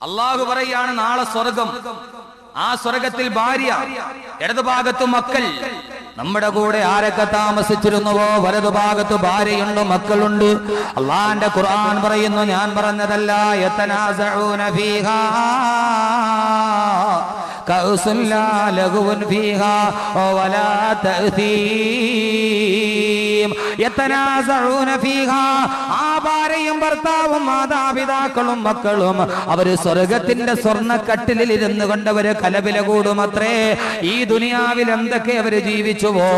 അള്ളാഹു പറയാണ് നാളെ സ്വർഗം, ആ സ്വർഗത്തിൽ ഭാര്യ, ഇടതുഭാഗത്ത് മക്കൾ. നമ്മുടെ കൂടെ ആരൊക്കെ താമസിച്ചിരുന്നുവോ വലതുഭാഗത്ത് ഭാര്യയുണ്ട്, മക്കളുണ്ട്. അള്ളാന്റെ ഖുർആൻ പറയുന്നു, ഞാൻ പറഞ്ഞതല്ല, യതനാസഊന ഫീഹാ കഅസുൻ ലാ ലഗ്വുൻ ഫീഹാ വലാ തഅസീം. യതനാസഊന ഫീഹാ, ആ ഭാര്യയും ഭർത്താവും മാതാപിതാക്കളും മക്കളും അവര് സ്വർഗത്തിന്റെ സ്വർണ്ണക്കട്ടിലിൽ ഇരുന്നു കൊണ്ടവര് കലപില കൂടുമത്രേ. ഈ ദുനിയാവിൽ എന്തൊക്കെ അവര് ജീവിച്ചുവോ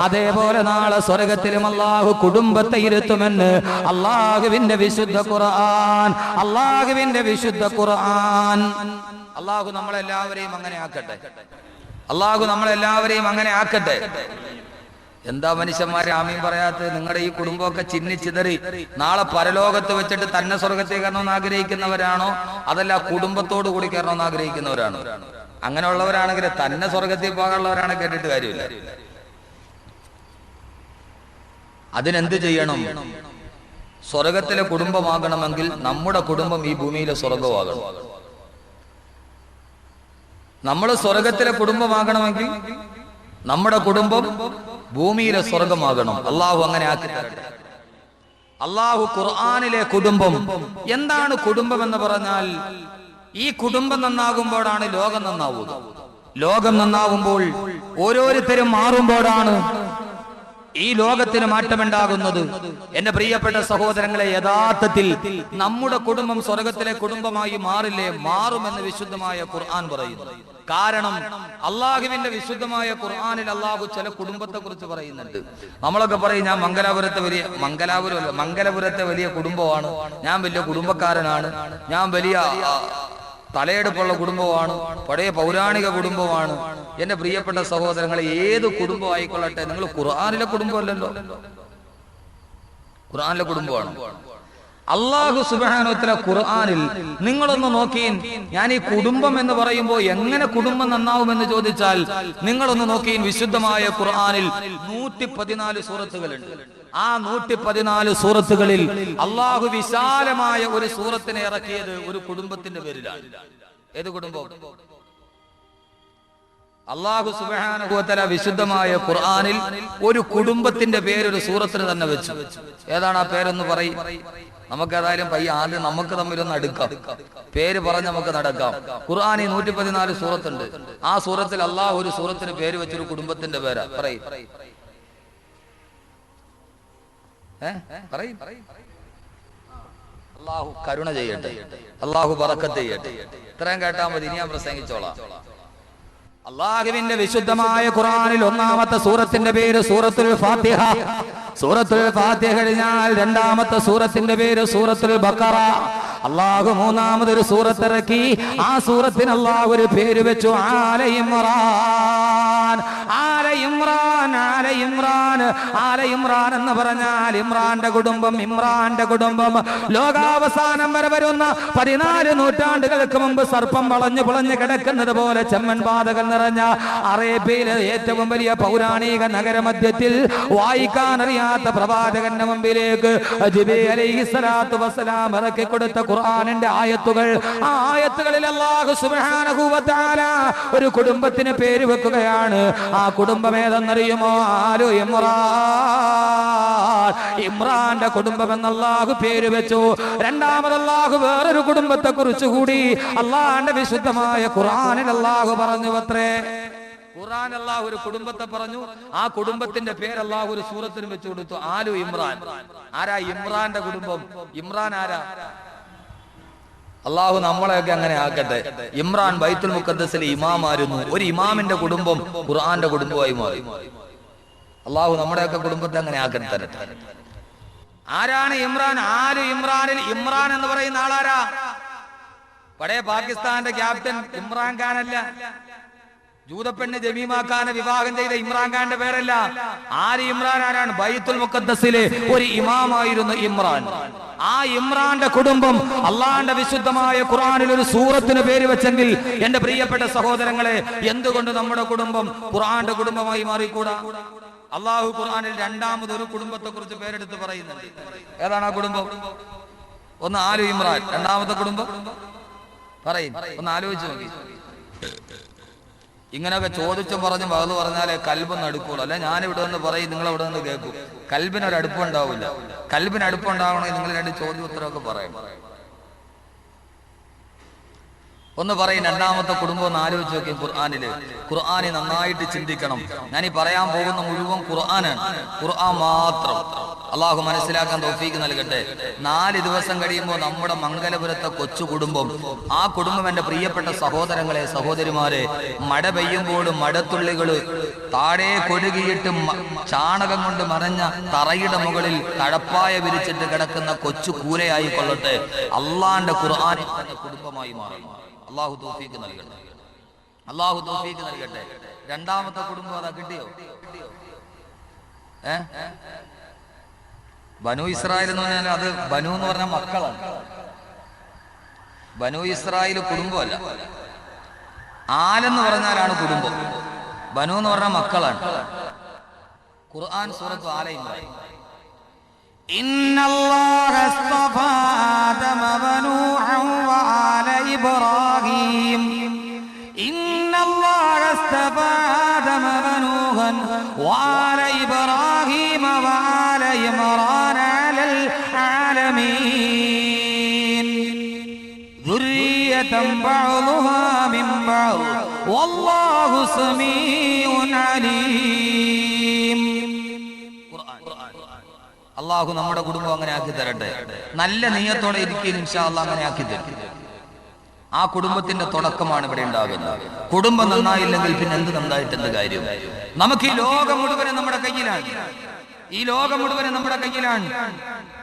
അതേപോലെ നാളെ സ്വർഗത്തിലും അള്ളാഹു കുടുംബത്തെ ഇരുത്തുമെന്ന് അള്ളാഹുവിന്റെ വിശുദ്ധ ഖുർആൻ. അള്ളാഹുവിന്റെ വിശുദ്ധ ഖുർആൻ. അള്ളാഹു നമ്മളെല്ലാവരെയും അങ്ങനെ ആക്കട്ടെ. അള്ളാഹു നമ്മളെല്ലാവരെയും അങ്ങനെ ആക്കട്ടെ. എന്താ മനുഷ്യന്മാരെ ആമീൻ പറയാത്തത്? നിങ്ങളുടെ ഈ കുടുംബമൊക്കെ ചിന്നിച്ചിതറി നാളെ പരലോകത്ത് വെച്ചിട്ട് തന്നെ സ്വർഗത്തിൽ കയറണമെന്ന് ആഗ്രഹിക്കുന്നവരാണോ, അതല്ല കുടുംബത്തോടു കൂടി കയറണമെന്ന് ആഗ്രഹിക്കുന്നവരാണോ? അങ്ങനെയുള്ളവരാണെങ്കിൽ തന്നെ സ്വർഗത്തിൽ പോകാനുള്ളവരാണ്, കേട്ടിട്ട് കാര്യമില്ല. അതിനെന്ത് ചെയ്യണം? സ്വർഗത്തിലെ കുടുംബമാകണമെങ്കിൽ നമ്മുടെ കുടുംബം ഈ ഭൂമിയിലെ സ്വർഗമാകണം. നമ്മൾ സ്വർഗത്തിലെ കുടുംബമാകണമെങ്കിൽ നമ്മുടെ കുടുംബം ഭൂമിയിലെ സ്വർഗമാകണം. അള്ളാഹു അങ്ങനെ ആക്കി തരട്ടെ. അള്ളാഹു ഖുർആനിലെ കുടുംബം എന്താണ്? കുടുംബം എന്ന് പറഞ്ഞാൽ ഈ കുടുംബം നന്നാകുമ്പോഴാണ് ലോകം നന്നാവുക. ലോകം നന്നാവുമ്പോൾ ഓരോരുത്തരും മാറുമ്പോഴാണ് ഈ ലോകത്തിന് മാറ്റമുണ്ടാകുന്നത്. എന്റെ പ്രിയപ്പെട്ട സഹോദരങ്ങളെ, യഥാർത്ഥത്തിൽ നമ്മുടെ കുടുംബം സ്വർഗത്തിലെ കുടുംബമായി മാറില്ലേ? മാറുമെന്ന് വിശുദ്ധമായ ഖുർആൻ പറയുന്നു. കാരണം അള്ളാഹുവിന്റെ വിശുദ്ധമായ ഖുർആനിൽ അള്ളാഹു ചില കുടുംബത്തെ കുറിച്ച് പറയുന്നുണ്ട്. നമ്മളൊക്കെ പറയും, ഞാൻ മംഗലപുരത്തെ വലിയ കുടുംബമാണ്, ഞാൻ വലിയ കുടുംബക്കാരനാണ്, ഞാൻ വലിയ തലയെടുപ്പുള്ള കുടുംബമാണ്, പഴയ പൗരാണിക കുടുംബമാണ്. എന്റെ പ്രിയപ്പെട്ട സഹോദരങ്ങളെ, ഏത് കുടുംബം ആയിക്കൊള്ളട്ടെ, നിങ്ങൾ ഖുർആനിലെ കുടുംബമല്ലല്ലോ, ഖുർആനിലെ കുടുംബമാണ്. അല്ലാഹു സുബ്ഹാനഹു വ തആല ഖുർആനിൽ നിങ്ങളൊന്ന് നോക്കിയിൻ. ഞാൻ ഈ കുടുംബം എന്ന് പറയുമ്പോൾ എങ്ങനെ കുടുംബം നന്നാവുമെന്ന് ചോദിച്ചാൽ നിങ്ങളൊന്ന് നോക്കിയിൻ. വിശുദ്ധമായ ഖുർആനിൽ 114 സൂറത്തുകളുണ്ട്. ആ 114 സൂറത്തുകളിൽ അല്ലാഹു വിശാലമായ ഒരു സൂറത്തിനെ ഇറക്കിയത് ഒരു കുടുംബത്തിന്റെ പേരിലാണ്. ഏത് കുടുംബം? അല്ലാഹു സുബ്ഹാനഹു വ തആല വിശുദ്ധമായ ഖുർആനിൽ ഒരു കുടുംബത്തിന്റെ പേര് ഒരു സൂറത്തിന് തന്നെ വെച്ചു. ഏതാണ് ആ പേരെന്ന് പറയും? നമുക്കേതായാലും പയ്യ ആദ്യം നമുക്ക് തമ്മിലൊന്ന് അടുക്കാം, പേര് പറഞ്ഞ് നമുക്ക് നടക്കാം. ഖുർആനിൽ 114 സൂറത്തുണ്ട്. ആ സൂറത്തിൽ അള്ളാഹു ഒരു സൂറത്തിന് പേര് വെച്ചൊരു കുടുംബത്തിന്റെ പേരാ. പറയും അള്ളാഹു കരുണ ചെയ്യട്ടെ, അള്ളാഹു ബറക്കത്ത് ചെയ്യട്ടെ. ഇത്രയും കേട്ടാൽ മതി, ഇനി ഞാൻ പ്രസംഗിച്ചോളാം. അള്ളാഹുവിന്റെ വിശുദ്ധമായ ഖുർആനിൽ ഒന്നാമത്തെ സൂറത്തിന്റെ പേര് സൂറത്തുൽ ഫാത്തിഹ. സൂറത്തുൽ ഫാത്തിഹ കഴിഞ്ഞാൽ രണ്ടാമത്തെ സൂറത്തിന്റെ പേര് സൂറത്തുൽ ബഖറ. അള്ളാഹു മൂന്നാമതൊരു സൂറത്ത് ഇറക്കി. ആ സൂറത്തിന് അള്ളാഹു ഒരു പേര് വെച്ചു, ആല ഇമ്രാൻ. ആല ഇമ്രാൻ, ആല ഇമ്രാൻ. ആല ഇമ്രാൻ എന്ന് പറഞ്ഞാൽ ഇമ്രാന്റെ കുടുംബം, ഇമ്രാന്റെ കുടുംബം. ലോകാവസാനം വരെ വരുന്ന 14 നൂറ്റാണ്ടുകൾക്ക് മുമ്പ് സർപ്പം വളഞ്ഞു പുളഞ്ഞു കിടക്കുന്നത് പോലെ ചെമ്മൻ പാതകൾ നിറഞ്ഞ അറേബ്യയിലെ ഏറ്റവും വലിയ പൗരാണിക നഗരമധ്യത്തിൽ വായിക്കാൻ അറിയാത്ത പ്രവാചകന്റെ മുമ്പിലേക്ക് ജിബ്രീൽ അലൈഹിസ്സലാത്തു വസ്സലാം ഇറക്കി കൊടുത്ത ഖുർആനിന്റെ ആയത്തുകൾ. ആ ആയത്തുകളിൽ അല്ലാഹു സുബ്ഹാനഹു വ തആല ഒരു കുടുംബത്തിന് പേര് വെക്കുകയാണ്. ആ കുടുംബം ഏതെന്നറിയുമോ? ആലു ഇമ്രാൻ. ഇമ്രാന്റെ കുടുംബം എന്ന് അല്ലാഹു പേര് വെച്ചു. രണ്ടാമത് അല്ലാഹു വേറൊരു കുടുംബത്തെ കുറിച്ച് കൂടി അല്ലാഹുവിന്റെ വിശുദ്ധമായ ഖുർആനിൽ അല്ലാഹു പറഞ്ഞു അത്രേ. ഖുർആൻ അല്ലാഹു ഒരു കുടുംബത്തെ പറഞ്ഞു. ആ കുടുംബത്തിന്റെ പേര് അല്ലാഹു ഒരു സൂറത്തിന് വെച്ചു കൊടുത്തു, ആലു ഇമ്രാൻ. ആരാ ഇമ്രാന്റെ കുടുംബം? ഇമ്രാൻ ആരാ? അള്ളാഹു നമ്മളെയൊക്കെ അങ്ങനെ ആക്കട്ടെ. ഇമ്രാൻ ബൈത്തുൽ മുഖദ്ദസിലെ ഇമാമായിരുന്നു. ഒരു ഇമാമിന്റെ കുടുംബം ഖുർആന്റെ കുടുംബമായി മാറി. അള്ളാഹു നമ്മുടെയൊക്കെ കുടുംബത്തെ അങ്ങനെ ആക്കട്ടെ തരട്ടെ. ആരാണ് ഇമ്രാൻ? ആലു ഇമ്രാനിൽ ഇമ്രാൻ എന്ന് പറയുന്ന ആളാരാ? പഴയ പാകിസ്ഥാന്റെ ക്യാപ്റ്റൻ ഇമ്രാൻ ഖാൻ അല്ല. ജൂതപ്പെണ്ണ് ജമീമ ഖാനെ വിവാഹം ചെയ്ത ഇമ്രാൻ ഖാന്റെ പേരല്ല. ആര് ഇമ്രാൻ? ആരാണ്? ബൈത്തുൽ മുഖദ്ദസിലെ ഒരു ഇമാമായിരുന്നു ഇമ്രാൻ. ആ ഇമ്രാന്റെ കുടുംബം അള്ളാന്റെ വിശുദ്ധമായ ഖുർആനിൽ ഒരു സൂറത്തിന് പേര് വെച്ചെങ്കിൽ എന്റെ പ്രിയപ്പെട്ട സഹോദരങ്ങളെ, എന്തുകൊണ്ട് നമ്മുടെ കുടുംബം ഖുർആന്റെ കുടുംബമായി മാറിക്കൂടാ? അള്ളാഹു ഖുർആനിൽ രണ്ടാമതൊരു കുടുംബത്തെ കുറിച്ച് പേരെടുത്ത് പറയുന്നുണ്ട്. ഏതാണ് ആ കുടുംബം? ഒന്ന് ആലു ഇമ്രാൻ. രണ്ടാമത്തെ കുടുംബം പറയും, ഒന്ന് ആലോചിച്ച് നോക്കി. ഇങ്ങനെയൊക്കെ ചോദിച്ചും പറഞ്ഞും വകത് പറഞ്ഞാലേ കൽബ് നടുക്കുള്ളൂ. അല്ലെ ഞാനിവിടെ നിന്ന് പറയും, നിങ്ങളവിടെ നിന്ന് കേൾക്കും. കൽബിനൊരു അടുപ്പുണ്ടാവില്ല. കൽബിന് അടുപ്പുണ്ടാവണമെങ്കിൽ നിങ്ങൾ രണ്ട് ചോദ്യോത്തരമൊക്കെ പറയും. ഒന്ന് പറയും. രണ്ടാമത്തെ കുടുംബം ഒന്ന് ആലോചിച്ച് നോക്കി. ഖുർആനിൽ നന്നായിട്ട് ചിന്തിക്കണം. ഞാൻ ഈ പറയാൻ പോകുന്ന മുഴുവൻ ഖുർആനാണ്. ഖുർആൻ മാത്രം. അള്ളാഹു മനസ്സിലാക്കാൻ തൗഫീക്ക് നൽകട്ടെ. 4 ദിവസം കഴിയുമ്പോൾ നമ്മുടെ മംഗലപുരത്തെ കൊച്ചു കുടുംബം, ആ കുടുംബം എൻ്റെ പ്രിയപ്പെട്ട സഹോദരങ്ങളെ, സഹോദരിമാരെ, മഴ പെയ്യുമ്പോഴും മഴത്തുള്ളികൾ താഴെ കൊഴുകിയിട്ട് ചാണകം കൊണ്ട് മറഞ്ഞ തറയുടെ മുകളിൽ തഴപ്പായ വിരിച്ചിട്ട് കിടക്കുന്ന കൊച്ചു കൂരയായി കൊള്ളട്ടെ. അള്ളാന്റെ ഖുർആൻ കുടുംബമായി മാറണം. അള്ളാഹു തൗഫീക്ക് നൽകട്ടെ. അള്ളാഹു തൗഫീക്ക് നൽകട്ടെ. രണ്ടാമത്തെ കുടുംബം അതാ കിട്ടിയോ? ബനു ഇസ്രായേൽ എന്ന് പറഞ്ഞാൽ അത് ബനു എന്ന് പറഞ്ഞ മക്കളാണ്. ബനു ഇസ്രായേൽ കുടുംബമല്ല. ആലെന്ന് പറഞ്ഞാലാണ് കുടുംബം. ബനു എന്ന് പറഞ്ഞ മക്കളാണ്. ഖുർആൻ സൂറത്ത് ആല ഇമ്രാൻ. ഇന്നല്ലാഹ അസ്തഫാ ആദമ വനൂഹൻ വആല ഇബ്രാഹീം. ഇന്നല്ലാഹ അസ്തഫാ ആദമ വനൂഹൻ വആല ഇബ്രാഹീം വആല ഇമ്രാൻ അലൽ ആലമീൻ. ദുർരിയതൻ ബഅ്ദുഹാ മിൻ ബഅദ് വല്ലാഹു സമീഉൻ അലീം. അള്ളാഹു നമ്മുടെ കുടുംബം അങ്ങനെ ആക്കി തരട്ടെ. നല്ല നീയത്തോടെ ഇരിക്കും ഇൻഷാ അല്ലാഹ് അങ്ങനെ ആക്കി തരും. ആ കുടുംബത്തിന്റെ തുടക്കമാണ് ഇവിടെ ഉണ്ടാകുന്നത്. കുടുംബം നന്നായില്ലെങ്കിൽ പിന്നെ എന്ത് നന്നായിട്ട് എന്ത് കാര്യം? നമുക്ക് ഈ ലോകം മുഴുവനും നമ്മുടെ കയ്യിലാണ്. ഈ ലോകം മുഴുവനും നമ്മുടെ കയ്യിലാണ്.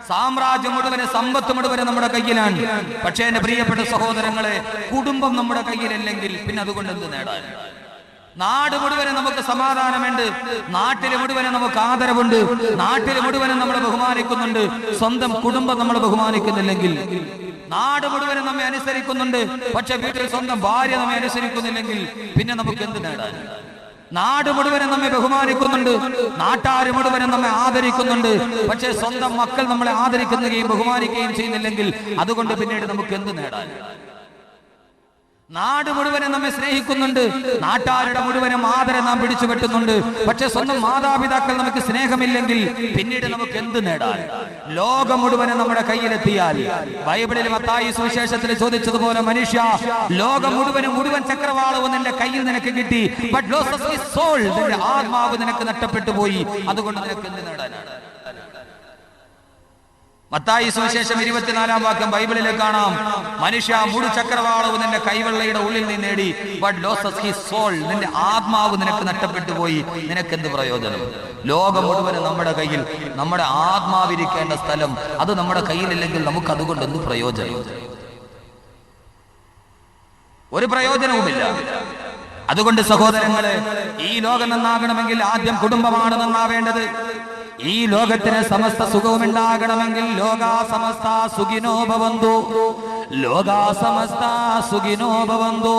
സാമ്രാജ്യം മുഴുവനും സമ്പത്ത് മുഴുവനും നമ്മുടെ കയ്യിലാണ്. പക്ഷേ എന്റെ പ്രിയപ്പെട്ട സഹോദരങ്ങളെ, കുടുംബം നമ്മുടെ കയ്യിലല്ലെങ്കിൽ പിന്നെ അതുകൊണ്ട് എന്ത് നേടാൻ? നാട് മുഴുവനും നമുക്ക് സമാധാനമുണ്ട്. നാട്ടില് മുഴുവനും നമുക്ക് ആദരവുണ്ട്. നാട്ടില് മുഴുവനും നമ്മളെ ബഹുമാനിക്കുന്നുണ്ട്. സ്വന്തം കുടുംബം നമ്മളെ ബഹുമാനിക്കുന്നില്ലെങ്കിൽ, നാട് മുഴുവനും നമ്മെ അനുസരിക്കുന്നുണ്ട്, പക്ഷെ വീട്ടിൽ സ്വന്തം ഭാര്യ നമ്മെ അനുസരിക്കുന്നില്ലെങ്കിൽ പിന്നെ നമുക്ക് എന്ത് നേടാൻ? നാട് മുഴുവനും നമ്മെ ബഹുമാനിക്കുന്നുണ്ട്, നാട്ടാര് മുഴുവനും നമ്മെ ആദരിക്കുന്നുണ്ട്, പക്ഷെ സ്വന്തം മക്കൾ നമ്മളെ ആദരിക്കുകയും ബഹുമാനിക്കുകയും ചെയ്യുന്നില്ലെങ്കിൽ അതുകൊണ്ട് പിന്നീട് നമുക്ക് എന്ത് നേടാൻ? നാട് മുഴുവനും നമ്മെ സ്നേഹിക്കുന്നുണ്ട്, നാട്ടാരുടെ മുഴുവനും ആദരം നാം പിടിച്ചു വെട്ടുന്നുണ്ട്, പക്ഷെ സ്വന്തം മാതാപിതാക്കൾ നമുക്ക് സ്നേഹമില്ലെങ്കിൽ പിന്നീട് നമുക്ക് എന്ത് നേടാൻ? ലോകം മുഴുവനും നമ്മുടെ കയ്യിലെത്തിയാൽ, ബൈബിളിൽ മത്തായി സുവിശേഷത്തിൽ ചോദിച്ചതുപോലെ, മനുഷ്യ, ലോകം മുഴുവൻ ചക്രവാളവും നിന്റെ കയ്യിൽ നിനക്ക് കിട്ടി, ബട്ട് ലോസസ് ഹിസ് സോൾ, നിന്റെ ആത്മാവ് നിനക്ക് നഷ്ടപ്പെട്ടു പോയി, അതുകൊണ്ട് നിനക്ക് എന്ത് നേടാനാണ്? മത്തായി സുവിശേഷം 24-ാം വാക്യം ബൈബിളിൽ കാണാം, മനുഷ്യ, മുഴുചക്രവാളവും നിന്റെ കൈവെള്ളയുടെ ഉള്ളിൽ നിന്ന് നേടി, ബട്ട് ലോസസ് ഹിസ് സോൾ, നിന്റെ ആത്മാവ് നിനക്ക് നഷ്ടപ്പെട്ടു പോയി, നിനക്കെന്ത് പ്രയോജനം? ലോകം മുഴുവനും നമ്മുടെ കയ്യിൽ, നമ്മുടെ ആത്മാവിരിക്കേണ്ട സ്ഥലം അത് നമ്മുടെ കയ്യിലില്ലെങ്കിൽ നമുക്ക് അതുകൊണ്ട് എന്ത് പ്രയോജനം? ഒരു പ്രയോജനവുമില്ല. അതുകൊണ്ട് സഹോദരങ്ങളെ, ഈ ലോകം നന്നാകണമെങ്കിൽ ആദ്യം കുടുംബമാണ് നന്നാവേണ്ടത്. ഈ ലോകത്തിന് സമസ്ത സുഖവും ഉണ്ടാകണമെങ്കിൽ ലോകാ സമസ്ത സുഖിനോ ഭവന്തു, ലോകാ സമസ്ത സുഖിനോ ഭവന്തു.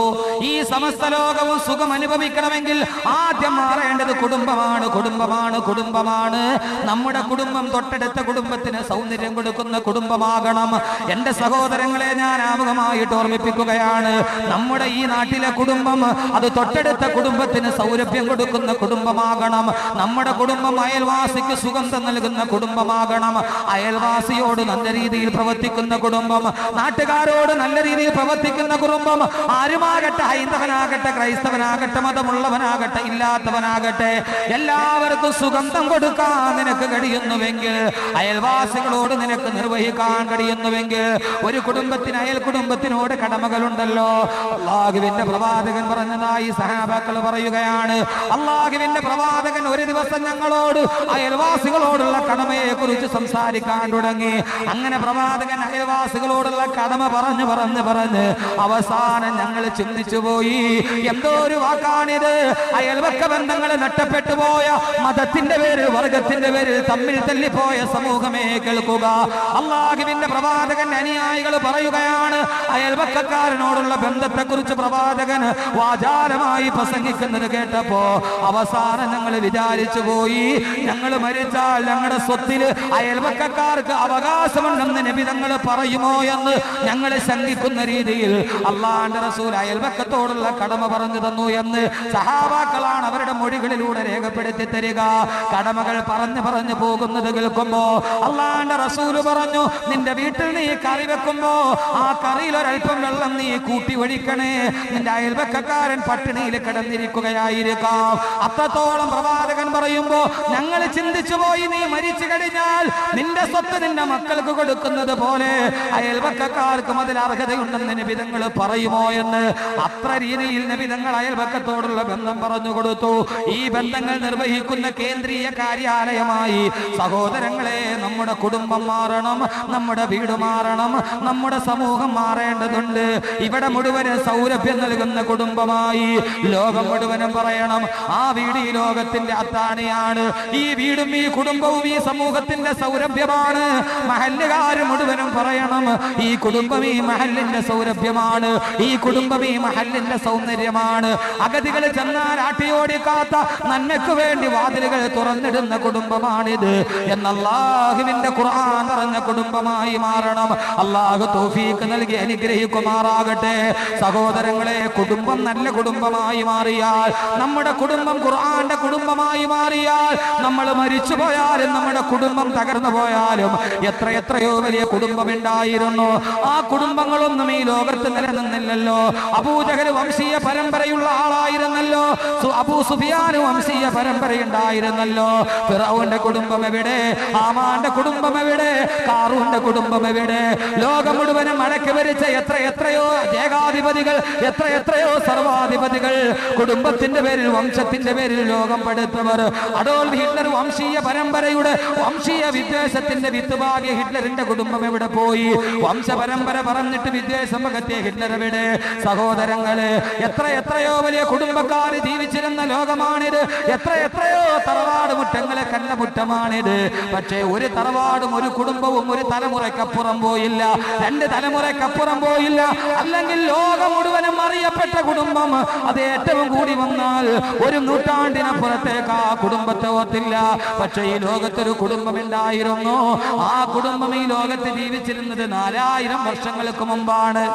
ഈ സമസ്ത ലോകവും സുഖം അനുഭവിക്കണമെങ്കിൽ ആദ്യം മാറേണ്ടത് കുടുംബമാണ്, കുടുംബമാണ്, കുടുംബമാണ്. നമ്മുടെ കുടുംബം തൊട്ടടുത്ത കുടുംബത്തിന് സൗന്ദര്യം കൊടുക്കുന്ന കുടുംബമാകണം. എന്റെ സഹോദരങ്ങളെ, ഞാൻ ആമുഖമായിട്ട് ഓർമ്മിപ്പിക്കുകയാണ്, നമ്മുടെ ഈ നാട്ടിലെ കുടുംബം അത് തൊട്ടടുത്ത കുടുംബത്തിന് സൗരഭ്യം കൊടുക്കുന്ന കുടുംബമാകണം. നമ്മുടെ കുടുംബം അയൽവാസിക്ക് സുഗന്ധം നൽകുന്ന കുടുംബമാകണം. അയൽവാസിയോട് നല്ല രീതിയിൽ പ്രവർത്തിക്കുന്ന കുടുംബം, നാട്ടുകാരോട് നല്ല രീതിയിൽ പ്രവർത്തിക്കുന്ന കുടുംബം. ആരുമാകട്ടെ, ഹൈന്ദവനാകട്ടെ, ക്രൈസ്തവനാകട്ടെ, മതമുള്ളവനാകട്ടെ, ഇല്ലാത്തവനാകട്ടെ, എല്ലാവർക്കും സുഗന്ധം കൊടുക്കാൻ നിനക്ക് കഴിയുന്നുവെങ്കിൽ, അയൽവാസികളോട് നിനക്ക് നിർവഹിക്കാൻ കഴിയുന്നുവെങ്കിൽ, ഒരു കുടുംബത്തിന് അയൽ കുടുംബത്തിനോട് കടമകളുണ്ടല്ലോ. അല്ലാഹുവിന്റെ പ്രവാചകൻ പറഞ്ഞതായി സഹാബാക്കൾ പറയുകയാണ്. അല്ലാഹുവിന്റെ പ്രവാചകൻ ഒരു ദിവസം ഞങ്ങളോട് അയൽവാസികളോടുള്ള കടമയെ കുറിച്ച് സംസാരിക്കാൻ തുടങ്ങി. അങ്ങനെ പ്രവാചകൻ അയൽവാസികളോടുള്ള കടമ പറഞ്ഞു അവസാനം ഞങ്ങൾ ചിന്തിച്ചു പോയി, എന്തോ ഒരു വാക്കാണിത്. അയൽവക്ക ബന്ധങ്ങൾ നഷ്ടപ്പെട്ടു പോയ, മതത്തിന്റെ പേരിൽ, വർഗത്തിന്റെ പേരിൽ തമ്മിൽ തല്ലിപ്പോയ സമൂഹമേ കേൾക്കുക. അല്ലാഹുവിന്റെ പ്രവാചകൻ അനുയായികൾ പറയുകയാണ്, അയൽവക്കക്കാരനോടുള്ള ബന്ധത്തെ കുറിച്ച് പ്രവാചകൻ വാചാലമായി പ്രസംഗിക്കുന്നത് കേട്ടപ്പോ അവസാനം ഞങ്ങൾ വിചാരിച്ചു പോയി, ഞങ്ങൾ മരിച്ചു മരിച്ചാൽ ഞങ്ങളുടെ സ്വത്തില് അയൽവക്കക്കാർക്ക് അവകാശമുണ്ടെന്ന് നബി തങ്ങൾ പറയുമോ എന്ന് ഞങ്ങൾ ശങ്കിക്കുന്ന രീതിയിൽ അള്ളാഹുവിന്റെ റസൂൽ അയൽവക്കത്തോടുള്ള കടമ പറഞ്ഞു തന്നു എന്ന് സഹാബാക്കളാണ് അവരുടെ മൊഴികളിലൂടെ രേഖപ്പെടുത്തി തരിക. കടമകൾ പറഞ്ഞു പോകുന്നത് കേൾക്കുമ്പോ അള്ളാഹുവിന്റെ റസൂൽ പറഞ്ഞു, നിന്റെ വീട്ടിൽ നീ കറി വെക്കുമ്പോ ആ കറിയിൽ ഒരൽപ്പം വെള്ളം നീ കൂട്ടി ഒഴിക്കണേ. നിന്റെ അയൽവക്കക്കാരൻ പട്ടിണിയിൽ കിടന്നിരിക്കുകയായിരിക്കാം. അത്രത്തോളം പ്രവാചകൻ പറയുമ്പോ ഞങ്ങൾ ചിന്തിച്ചു പോയി, നീ മരിച്ചു കഴിഞ്ഞാൽ നിന്റെ സ്വത്ത് നിന്റെ മക്കൾക്ക് കൊടുക്കുന്നത് പോലെ അയൽവക്കക്കാർക്കും അതിൽ അർഹതയുണ്ടെന്ന് നബിതങ്ങൾ പറയുമോ എന്ന് അത്ര രീതിയിൽ നബിതങ്ങൾ അയൽവക്കത്തോടുള്ള ബന്ധം പറഞ്ഞു കൊടുത്തു. ഈ ബന്ധങ്ങൾ നിർവഹിക്കുന്ന കേന്ദ്രീയ കാര്യാലയമായി സഹോദരങ്ങളെ നമ്മുടെ കുടുംബം മാറണം, നമ്മുടെ വീട് മാറണം, നമ്മുടെ സമൂഹം മാറേണ്ടതുണ്ട്. ഇവിടെ മുഴുവനും സൗരഭ്യം നൽകുന്ന കുടുംബമായി ലോകം മുഴുവനും പറയണം, ആ വീട് ഈ ലോകത്തിന്റെ അത്താണിയാണ്, ഈ വീടും ഈ കുടുംബവും ഈ സമൂഹത്തിന്റെ സൗരഭ്യമാണ്. മഹല്ലുകാർ മുഴുവനും പറയണം, ഈ കുടുംബം ഈ മഹല്ലിന്റെ സൗരഭ്യമാണ്, ഈ കുടുംബം ഈ മഹല്ലിന്റെ സൗന്ദര്യമാണ്. അഗതികൾ ചെന്നാൽ ആട്ടിയോടിക്കാത്ത നന്മയ്ക്ക് വേണ്ടി വാതിലുകൾ തുറന്നിടുന്ന കുടുംബമാണിത് എന്ന് അല്ലാഹുവിന്റെ ഖുർആൻ പറഞ്ഞ കുടുംബമായി മാറണം. അല്ലാഹു തൗഫീഖ് നൽകി അനുഗ്രഹിക്കുമാറാകട്ടെ. സഹോദരങ്ങളെ, കുടുംബം നല്ല കുടുംബമായി മാറിയാൽ, നമ്മുടെ കുടുംബം ഖുർആന്റെ കുടുംബമായി മാറിയാൽ, നമ്മൾ മരിച്ചു പോയാലും നമ്മുടെ കുടുംബം തകർന്നു പോയാലും എത്രയോ വലിയ കുടുംബം ഉണ്ടായിരുന്നു, ആ കുടുംബങ്ങളൊന്നും ഈ ലോകത്ത് നിലനിന്നില്ലല്ലോ. അബൂജഹൽ വംശീയ പരമ്പരയുള്ള ആളായിരുന്നല്ലോ, അബൂ സുഫിയാൻ വംശീയ പരമ്പരയുണ്ടായിരുന്നല്ലോ. ഫിറഔന്റെ കുടുംബം എവിടെ? ഹാമാന്റെ കുടുംബം എവിടെ? ഖാറൂന്റെ കുടുംബം എവിടെ? ലോകം മുഴുവനും അടക്കി ഭരിച്ച എത്രയോ ഏകാധിപതികൾ, എത്രയോ സർവാധിപതികൾ, കുടുംബത്തിന്റെ പേരിൽ വംശത്തിന്റെ പേരിൽ ലോകം പടുത്തവർ. അഡോൾഫ് ഹിറ്റ്ലർ വംശീയ പരമ്പരയുടെ വംശീയ വിദ്വേഷത്തിന്റെ വിത്തുപാകിയ ഹിറ്റ്ലറിന്റെ കുടുംബം എവിടെ പോയി? വംശപരമ്പര പറഞ്ഞിട്ട് വിദ്വേഷം പകർത്തിയ ഹിറ്റ്ലർ എവിടെ? സഹോദരങ്ങളെ, എത്രയോ വലിയ കുടുംബക്കാർ ജീവിച്ചിരുന്ന ലോകമാണിത്, എത്രയോ തറവാട് മുറ്റങ്ങളെ കണ്ട മുറ്റമാണിത്. പക്ഷേ ഒരു തറവാടും ഒരു കുടുംബവും ഒരു തലമുറയ്ക്കപ്പുറം പോയില്ല, രണ്ട് തലമുറയ്ക്കപ്പുറം പോയില്ല. അല്ലെങ്കിൽ ലോകം മുഴുവനും അറിയപ്പെട്ട കുടുംബം അത് ഏറ്റവും കൂടി വന്നാൽ ഒരു നൂറ്റാണ്ടിനപ്പുറത്തേക്ക് ആ കുടുംബത്തെ ഓർത്തില്ല. പക്ഷേ ഈ ലോകത്തൊരു കുടുംബം ഉണ്ടായിരുന്നു, ആ കുടുംബം ഈ ലോകത്ത് ജീവിച്ചിരുന്നത് 4000 വർഷങ്ങൾക്ക് മുമ്പാണ്.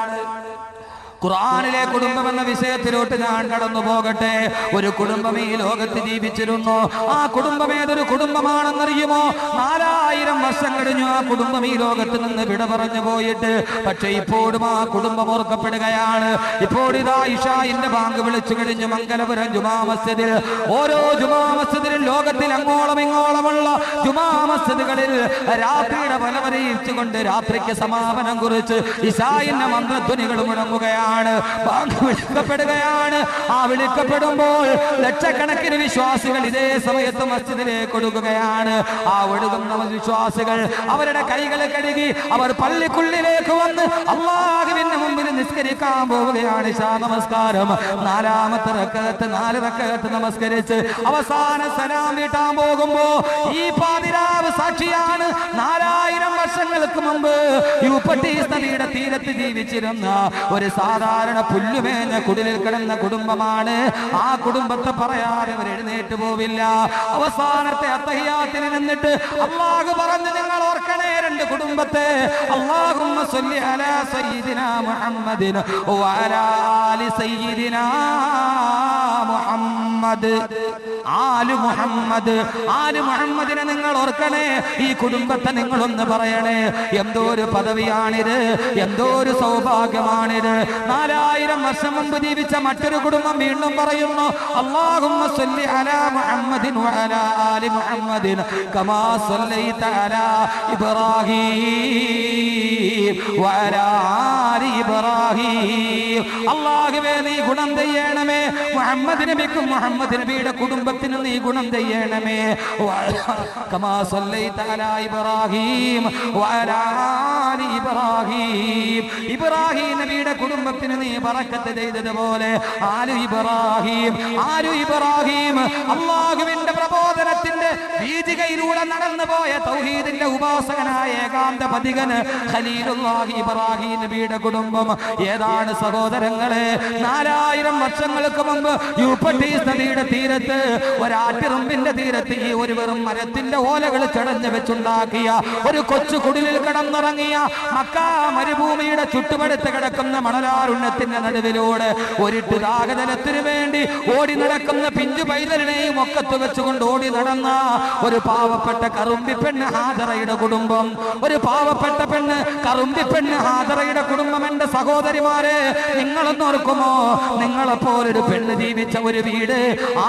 ഖുർആനിലെ കുടുംബം എന്ന വിഷയത്തിലോട്ട് ഞാൻ കടന്നു പോകട്ടെ. ഒരു കുടുംബം ഈ ലോകത്ത് ജീവിച്ചിരുന്നു, ആ കുടുംബം ഏതൊരു കുടുംബമാണെന്നറിയുമോ? 4000 വർഷം കഴിഞ്ഞു ആ കുടുംബം ഈ ലോകത്ത് നിന്ന് വിട പറഞ്ഞു പോയിട്ട്. പക്ഷെ ഇപ്പോഴും ആ കുടുംബം ഓർക്കപ്പെടുകയാണ്. ഇപ്പോഴിതാ ഇശാഇന്റെ ബാങ്ക് വിളിച്ചു കഴിഞ്ഞു മംഗലപുരം ജുമാ മസ്ജിദിൽ, ഓരോ ജുമാ മസ്ജിദിലും ലോകത്തിൽ അങ്ങോളം ഇങ്ങോളമുള്ള ജുമാ മസ്ജിദുകളിൽ രാത്രിയുടെ വലവരയിച്ചുകൊണ്ട് രാത്രിക്ക് സമാപനം കുറിച്ച് ഇശാഇന്റെ മന്ത്രധ്വനികൾ മുഴങ്ങുകയാണ്, വിളിക്കപ്പെടുകയാണ്. ആ വിളിക്കപ്പെടുമ്പോൾ ലക്ഷക്കണക്കിന് വിശ്വാസികൾ ഇതേ സമയത്ത് മസ്ജിദിലേക്ക് ഒഴുകുകയാണ്. ആ ഒഴുകുന്ന വിശ്വാസികൾ അവരുടെ കൈകൾ കഴുകി അവർ പള്ളിക്കുള്ളിലേക്ക് വന്ന് അല്ലാഹുവിന്റെ മുമ്പിൽ നിസ്കരിക്കാൻ പോവുകയാണ്. ഇശാ നമസ്കാരം 4ാമത്തെ റക്അത്ത് 4 റക്അത്ത് നമസ്കരിച്ച് അവസാന സലാം വീട്ടാൻ പോകുമ്പോ ഈ പാതിരാവ് സാക്ഷിയാണ്. 4000 വർഷങ്ങൾക്ക് മുമ്പ് യൂഫ്രട്ടീസ് നദിയുടെ തീരത്ത് ജീവിച്ചിരുന്ന ഒരു സാധാരണ പുല്ലുമേഞ്ഞ കുടിലിൽ കിടന്ന കുടുംബമാണ്. ആ കുടുംബത്തെ പറയാതെ അവർ എഴുന്നേറ്റ് പോവില്ല. അവസാനത്തെ അത്തഹിയാത്തിൽ നിന്നിട്ട് അല്ലാഹു പറഞ്ഞു, നിങ്ങൾ ഓർക്കണേ രണ്ട് കുടുംബത്തെ. അല്ലാഹുമ്മ സ്വല്ലി അലാ സയ്യിദിനാ മുഹമ്മദിൻ വഅലാ ആലി സയ്യിദിനാ മുഹമ്മദ്. ആലു മുഹമ്മദ്, ആലു മുഹമ്മദിനെ നിങ്ങൾ ഓർക്കണേ. ഈ കുടുംബത്തെ നിങ്ങളൊന്ന് പറയണേ. എന്തോ ഒരു പദവിയാണിത്, എന്തോ ഒരു സൗഭാഗ്യമാണിത്. 4000 വർഷം മുമ്പ് ജീവിച്ച മറ്റൊരു കുടുംബം വീണ്ടും പറയുന്നു, അല്ലാഹുമ്മ സ്വല്ലി അലാ മുഹമ്മദിൻ വഅലാ ആലി മുഹമ്മദിൻ കമാ സ്വല്ലൈത അലാ ഇബ്രാഹീം വഅലാ ആലി ഇബ്രാഹീം. അല്ലാഹുവേ, നീ ഗുണം ചെയ്യണമേ മുഹമ്മദ് നബിക്കും മുഹമ്മദ് നബിയുടെ കുടുംബത്തിനും നീ ഗുണം ചെയ്യണമേ. കമാ സ്വല്ലൈത അലാ ഇബ്രാഹീം വഅലാ ആലി ഇബ്രാഹീം. ഇബ്രാഹീം നബിയുടെ കുടുംബത്തിന് നീ ബറക്കത്ത് ചെയ്തതുപോലെ ആലു ഇബ്രാഹീം, ആലു ഇബ്രാഹീം അല്ലാഹുവിന്റെ പ്രബോധനത്തെ ലോകത്തിന്റെ വീതികയിലൂടെ നടന്നുപോയ തൗഹീദിന്റെ ഉപാസകനായ ഏകാന്ത പതികന് ഖലീലുല്ലാഹി ഇബ്രാഹിം നബിയുടെ കുടുംബം ഏതാണ് സഹോദരങ്ങളെ? 4000 വർഷങ്ങൾക്ക് മുമ്പ് യൂഫ്രട്ടീസ് നദിയുടെ തീരത്ത് ഒരാട്ടിറുമ്പിന്റെ തീരത്ത് ഈ ഒരു വെറും മരത്തിന്റെ ഓലകൾ ചടഞ്ഞു വെച്ചുണ്ടാക്കിയ ഒരു കൊച്ചു കുടിലിൽ കിടന്നിറങ്ങിയ മക്കാ മരുഭൂമിയുടെ ചുറ്റുപടുത്ത് കിടക്കുന്ന മണലാരുണ്യത്തിന്റെ നടുവിലൂടെ ഒരിട്ട് ദാഹജലത്തിനു വേണ്ടി ഓടി നടക്കുന്ന പിഞ്ചു പൈതലിനെയും ഒക്കത്ത് വെച്ചുകൊണ്ട് ഓടി നടന്ന ഒരു പാവപ്പെട്ട കറുമ്പി പെണ്ണ് ഹാജറയുടെ കുടുംബം, ഒരു പാവപ്പെട്ട പെണ്ണ് കറുമ്പി പെണ്ണ് ഹാജറയുടെ കുടുംബം. എന്റെ സഹോദരിമാരെ, നിങ്ങളൊന്ന് ഓർക്കുമോ? നിങ്ങളെപ്പോലൊരു പെണ്ണ് ജീവിച്ച ഒരു വീട്,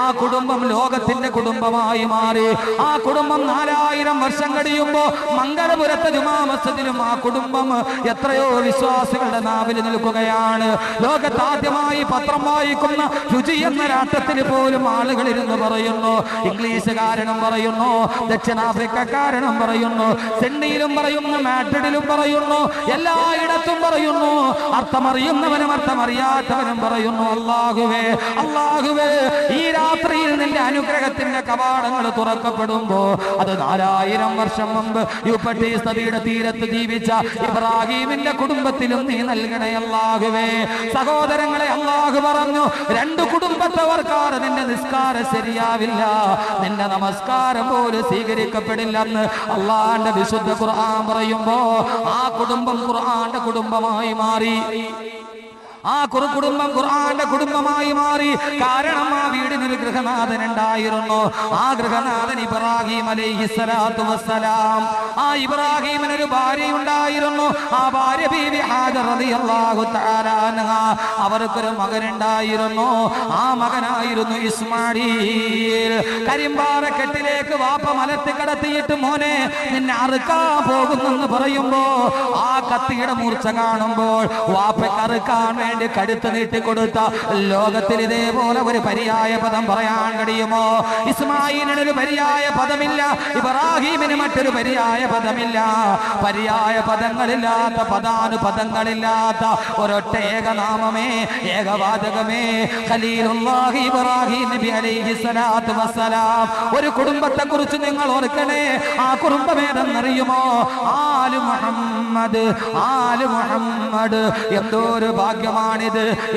ആ കുടുംബം ലോകത്തിന്റെ കുടുംബമായി മാറി. ആ കുടുംബം 4000 വർഷം കഴിയുമ്പോ മംഗലപുരത്തെ ജുമാ മസ്ജിദിലും ആ കുടുംബം എത്രയോ വിശ്വാസികളുടെ നാവിൽ നിൽക്കുകയാണ്. ലോകത്താദ്യമായി പത്രം വായിക്കുന്ന രുചി എന്ന രാഷ്ട്രത്തിൽ പോലും ആളുകൾ ഇരുന്ന് പറയുന്നു, ഇംഗ്ലീഷുകാരനും പറയുന്നു, ദക്ഷിണാഫ്രിക്കക്കാരനും പറയുന്നു, സിഡ്നിയിലും പറയുന്നു, മാഡ്രിഡിലും പറയുന്നു, എല്ലായിടത്തും പറയുന്നു. അർത്ഥമറിയുന്നവനും അർത്ഥമറിയാത്തവനും പറയുന്നു, അല്ലാഹുവേ അല്ലാഹുവേ, ഈ രാത്രിയിൽ നിന്റെ അനുഗ്രഹത്തിന്റെ കവാടങ്ങൾ തുറക്കപ്പെടുമ്പോ അത് 4000 വർഷം മുമ്പ് യൂഫ്രട്ടീസ് നദിയുടെ തീരത്ത് ജീവിച്ച ഇബ്രാഹീമിന്റെ കുടുംബത്തിലും നീ നൽകണേ അല്ലാഹുവേ. സഹോദരങ്ങളെ, അല്ലാഹു പറഞ്ഞു, 2 കുടുംബത്തെ ഓർക്കാതെ നിന്റെ നിസ്കാരം ശരിയാവില്ല, നിന്റെ നമസ്കാരം പോലും സ്വീകരിക്കപ്പെടില്ലെന്ന് അള്ളാന്റെ വിശുദ്ധ ഖുർആൻ പറയുമ്പോ ആ കുടുംബം ഖുർആന്റെ കുടുംബമായി മാറി. ആ കുടുംബം ഖുർആന്റെ കുടുംബമായി മാറി. കാരണം ആ വീടിനൊരു ഗൃഹനാഥൻ ഉണ്ടായിരുന്നു. ആ ഗൃഹനാഥൻ ഇബ്രാഹിം അലൈഹിസ്സലാത്തു വസ്സലാം. ആ ഇബ്രാഹിമിനൊരു ഭാര്യ ഉണ്ടായിരുന്നു. ആ ഭാര്യ ബീവി ഹാജർ റളിയല്ലാഹു തആല അൻഹ. അവർക്കൊരു മകനുണ്ടായിരുന്നു. ആ മകനായിരുന്നു ഇസ്മാഈൽ. കരിമ്പാറക്കെട്ടിലേക്ക് വാപ്പ മലത്തി കടത്തിയിട്ട് മോനെ നിന്നെ അറുക്കാൻ പോകുന്നെന്ന് പറയുമ്പോ ആ കത്തിയുടെ മൂർച്ച കാണുമ്പോൾ വാപ്പയ്ക്ക് അറുക്കാൻ കടുത്ത് നീട്ടിക്കൊടുത്ത ലോകത്തിൽ ഇതേപോലെ ഒരു പര്യായ പദം പറയാൻ കഴിയുമോ? ഇസ്മാഈലിന് ഒരു പര്യായ പദമില്ല, ഇബ്രാഹീമിന് മറ്റൊരു പര്യായ പദമില്ല. പര്യായ പദങ്ങളില്ലാത്ത, പദാനുപദങ്ങളില്ലാത്ത ഒരൊറ്റ ഏകനാമമേ, ഏകവാചകമേ, ഖലീലുല്ലാഹി ഇബ്രാഹീം നബി അലൈഹിസ്സലാത്തു വസ്സലാം. ഒരു കുടുംബത്തെ കുറിച്ച് നിങ്ങൾ ഓർക്കണേ. ആ കുടുംബം ഏതെന്നറിയുമോ? ആലു മുഹമ്മദ്. ആലു മുഹമ്മദ്. എന്തോരു ഭാഗ്യമാണിത്,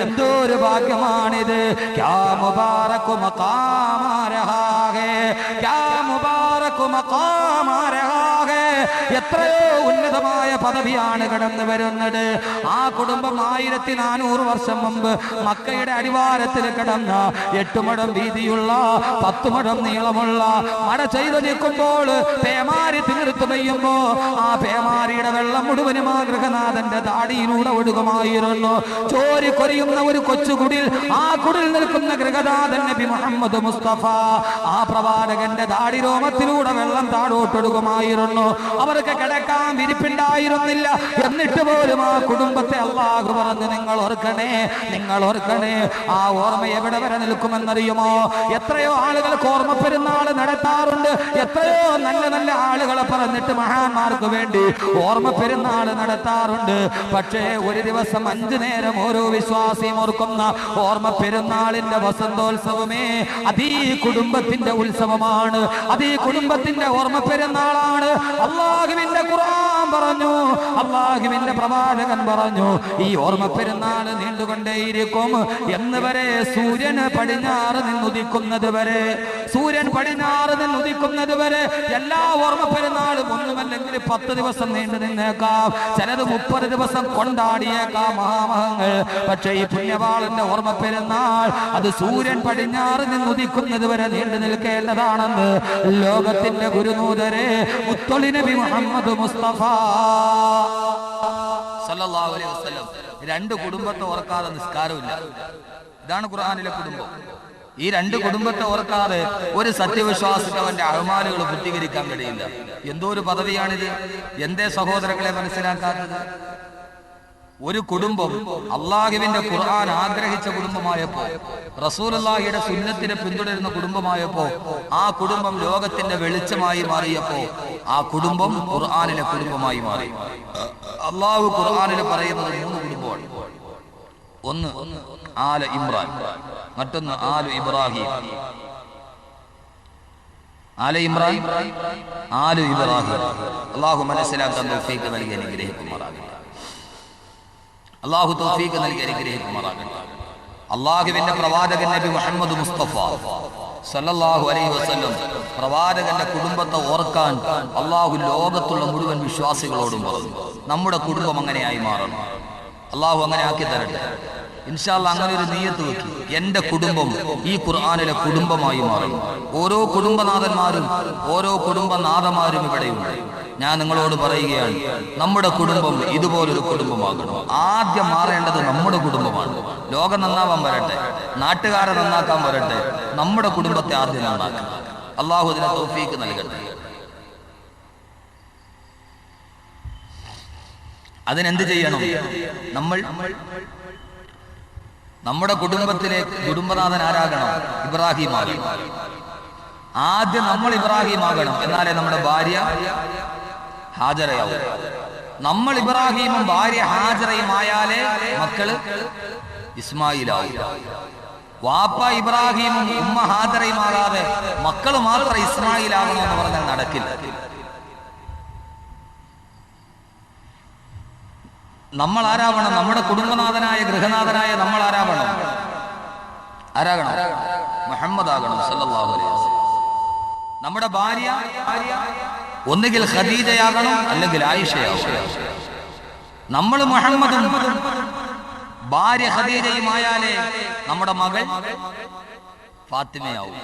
എന്തോരു ഭാഗ്യമാണിത്. ക്യാ മുബാറക് മഖാം ആ രഹാ ഹേ, ക്യാ മുബാറക് മഖാം ആ രഹാ ഹേ. എത്രയോ ഉന്നതമായ പദവിയാണ് കടന്നു വരുന്നത്. ആ കുടുംബം 1400 വർഷം മുമ്പ് മക്കയുടെ അടിവാരത്തിൽ കിടന്ന 8 മുഴം വീതിയുള്ള 10 മുഴം നീളമുള്ള മഴ ചെയ്തു നിൽക്കുമ്പോൾ പേമാരി തീർത്തു പെയ്യുമ്പോ ആ പേമാരിയുടെ വെള്ളം മുഴുവനും ആ ഗൃഹനാഥന്റെ താടിയിലൂടെ ഒഴുകുമായിരുന്നു. ചോരി കൊരിയുന്ന ഒരു കൊച്ചുകുടിൽ, ആ കുടിൽ നിൽക്കുന്ന ഗൃഹനാഥൻ നബി മുഹമ്മദ് മുസ്തഫ, ആ പ്രവാചകന്റെ താടി രോമത്തിലൂടെ വെള്ളം താഴോട്ടൊഴുകുമായിരുന്നു. അവർക്ക് കിടക്കാൻ വിരിപ്പുണ്ടായിരുന്നില്ല. എന്നിട്ട് പോലും ആ കുടുംബത്തെ അല്ലാഹു പറഞ്ഞു, നിങ്ങൾ ഓർക്കണേ, നിങ്ങൾ ഓർക്കണേ. ആ ഓർമ്മ എവിടെ വരെ നിൽക്കുമെന്നറിയുമോ? എത്രയോ ആളുകൾക്ക് ഓർമ്മ പെരുന്നാൾ നടത്താറുണ്ട്. എത്രയോ നല്ല നല്ല ആളുകളെ പറഞ്ഞിട്ട് മഹാന്മാർക്ക് വേണ്ടി ഓർമ്മ പെരുന്നാൾ നടത്താറുണ്ട്. പക്ഷേ ഒരു ദിവസം 5 നേരം ഓരോ വിശ്വാസിയും ഓർക്കുന്ന ഓർമ്മ പെരുന്നാളിന്റെ വസന്തോത്സവമേ അതീ കുടുംബത്തിന്റെ ഉത്സവമാണ്. അതീ കുടുംബത്തിന്റെ ഓർമ്മ പെരുന്നാളാണ്. അല്ലാഹുവിന്റെ ഖുർആൻ പറഞ്ഞു, അല്ലാഹുവിന്റെ പ്രവാചകൻ പറഞ്ഞു, ഈ ഓർമ്മ പെരുന്നാൾ നീണ്ടുകൊണ്ടേയിരിക്കും എന്ന് വരെ. സൂര്യൻ പടിഞ്ഞാറ് നിന്നുദിക്കുന്നത് വരെ, സൂര്യൻ പടിഞ്ഞാറ് നിന്നുദിക്കുന്നത് വരെ എല്ലാ ഓർമ്മ പെരുന്നാളും ഒന്നുമല്ലെങ്കിൽ 10 ദിവസം നീണ്ടു നിന്നേക്കാം, ചിലത് 30 ദിവസം കൊണ്ടാടിയേക്കാം മഹാമഹങ്ങൾ. പക്ഷേ ഈ പുണ്യവാളന്റെ ഓർമ്മ പെരുന്നാൾ അത് സൂര്യൻ പടിഞ്ഞാറ് നിന്നുദിക്കുന്നത് വരെ നീണ്ടു നിൽക്കേണ്ടതാണെന്ന് ലോകത്തിന്റെ ഗുരുനൂതരെ മുത്തൊളി നബി മുഹമ്മദ് മുസ്തഫ സല്ലല്ലാഹു അലൈഹി വസല്ലം. 2 കുടുംബത്തെ ഓർക്കാതെ നിസ്കാരമില്ല. ഇതാണ് ഖുർആനിലെ കുടുംബം. ഈ 2 കുടുംബത്തെ ഓർക്കാതെ ഒരു സത്യവിശ്വാസിക്ക് അവന്റെ അഹ്മാലുകൾ പൂർത്തീകരിക്കാൻ കഴിയില്ല. എന്തോ ഒരു പദവിയാണിത്. എന്തേ സഹോദരങ്ങളെ മനസ്സിലാക്കാത്തത്? ഒരു കുടുംബം അള്ളാഹുവിന്റെ ഖുർആൻ ആഗ്രഹിച്ച കുടുംബമായപ്പോ, റസൂലുള്ളാഹിയുടെ സുന്നത്തിനെ പിന്തുടരുന്ന കുടുംബമായപ്പോ, ആ കുടുംബം ലോകത്തിന്റെ വെളിച്ചമായി മാറിയപ്പോ ആ കുടുംബം ഖുർആനിലെ കുടുംബമായി മാറി. അള്ളാഹു ഖുർആനിൽ പറയുന്നത് 3 കുടുംബമാണ്. ഒന്ന് ആല ഇമ്രാൻ, മറ്റൊന്ന് ആലു ഇബ്രാഹിം. ആല ഇമ്രാൻ, ആലു ഇബ്രാഹിം. അള്ളാഹു മനസ്സിലാക്കാൻ തൗഫീഖ് നൽകി അനുഗ്രഹിക്കുമാറാകട്ടെ. അള്ളാഹു തൗഫീഖ് നൽകി അനുഗ്രഹിക്കുമാറാകട്ടെ. അള്ളാഹുവിന്റെ പ്രവാചകൻ നബി മുഹമ്മദ് മുസ്തഫ സല്ലല്ലാഹു അലൈഹി വസല്ലം പ്രവാചകന്റെ കുടുംബത്തെ ഓർക്കാൻ അള്ളാഹു ലോകത്തുള്ള മുഴുവൻ വിശ്വാസികളോടും പറഞ്ഞു. നമ്മുടെ കുടുംബം അങ്ങനെയായി മാറണം. അള്ളാഹു അങ്ങനെ ആക്കി തരട്ടെ ഇൻഷാ അല്ലാഹ്. അങ്ങനെ ഒരു നിയ്യത്ത് വെക്കി, എന്റെ കുടുംബം ഈ ഖുർആനിലെ കുടുംബമായി മാറണം. ഓരോ കുടുംബനാഥന്മാരും ഓരോ കുടുംബനാഥന്മാരും ഇവിടെയുണ്ട്. ഞാൻ നിങ്ങളോട് പറയുകയാണ്, നമ്മുടെ കുടുംബം ഇതുപോലൊരു കുടുംബമാകണം. ആദ്യം മാറേണ്ടത് നമ്മുടെ കുടുംബമാണ്. ലോകം നന്നാവാൻ വരട്ടെ, നാട്ടുകാരെ നന്നാക്കാൻ വരട്ടെ, നമ്മുടെ കുടുംബത്തെ ആദ്യം നന്നാക്കുക. അള്ളാഹു ഇതിനെ തൗഫീഖ് നൽകട്ടെ. അതിനെന്ത് ചെയ്യണം? നമ്മൾ നമ്മുടെ കുടുംബത്തിലെ കുടുംബനാഥൻ ആരാകണം? ഇബ്രാഹിം ആകണം. ആദ്യം നമ്മൾ ഇബ്രാഹിം ആകണം, എന്നാലേ നമ്മുടെ ഭാര്യ ഹാജറയാവും. നമ്മൾ ഇബ്രാഹിമും ഭാര്യ ഹാജറയും ആയാലേ മക്കള് ഇസ്മായിലാവും. വാപ്പ ഇബ്രാഹിമും ഉമ്മ ഹാജറയും ആകാതെ മക്കള് മാത്രം ഇസ്മായിലാകണമെന്ന് പറഞ്ഞാൽ നടക്കില്ല. നമ്മൾ ആരാവണം? നമ്മുടെ കുടുംബനാഥനായ ഗൃഹനാഥനായ നമ്മൾ ആരാവണം? ആരാകണം? മുഹമ്മദ് ആകണം സല്ലല്ലാഹു അലൈഹി വസല്ലം. നമ്മുടെ ഭാര്യ ഒന്നുകിൽ ഖദീജയാകണം, അല്ലെങ്കിൽ ആയിഷയാകണം. നമ്മൾ മുഹമ്മദും ഭാര്യ ഖദീജയുമായാലേ നമ്മുടെ മകൾ ഫാത്തിമയാവും.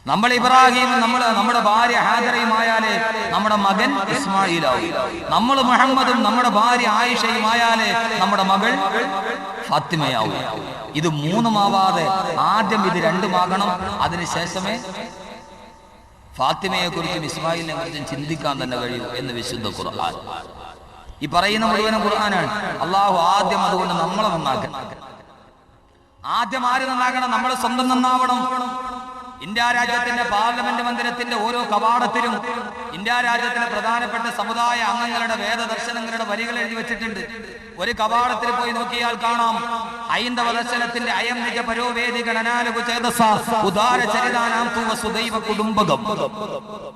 നമ്മൾ ഇബ്രാഹിമും നമ്മുടെ ഭാര്യ ഹാജറയുമായാലേ നമ്മുടെ മകൻ ഇസ്മായിലാവും. നമ്മൾ മുഹമ്മദും നമ്മുടെ ഭാര്യ ആയിഷയുമായാലേ നമ്മുടെ മകൾ ഫാത്തിമയാവും. ഇത് മൂന്നുമാവാതെ ആദ്യം ഇത് രണ്ടുമാകണം. അതിനുശേഷമേ ഫാത്തിമയെ കുറിച്ചും ഇസ്മായിലിനെ കുറിച്ചും ചിന്തിക്കാൻ തന്നെ കഴിയൂ എന്ന് വിശുദ്ധ ഖുർആൻ. ഈ പറയുന്ന മുഴുവനും ഖുർആനാണ്. അള്ളാഹു ആദ്യം അതുകൊണ്ട് നമ്മളെ നന്നാക്കണം. ആദ്യം ആര് നന്നാകണം? നമ്മൾ സ്വന്തം നന്നാവണം. ഇന്ത്യ രാജ്യത്തിന്റെ പാർലമെന്റ് മന്ദിരത്തിന്റെ ഓരോ കവാടത്തിലും ഇന്ത്യ രാജ്യത്തിലെ പ്രധാനപ്പെട്ട സമുദായ അംഗങ്ങളുടെ വേദദർശനങ്ങളുടെ വരികൾ എഴുതി വെച്ചിട്ടുണ്ട്. ഒരു കവാടത്തിൽ പോയി നോക്കിയാൽ കാണാം, ഹൈന്ദവ ദർശനത്തിന്റെ അയം നിജ പരോവേദി ഗണനാലകു ചേതസ ഉദാര ചരിതാനാം തുവ സുദൈവ കുടുംബകം.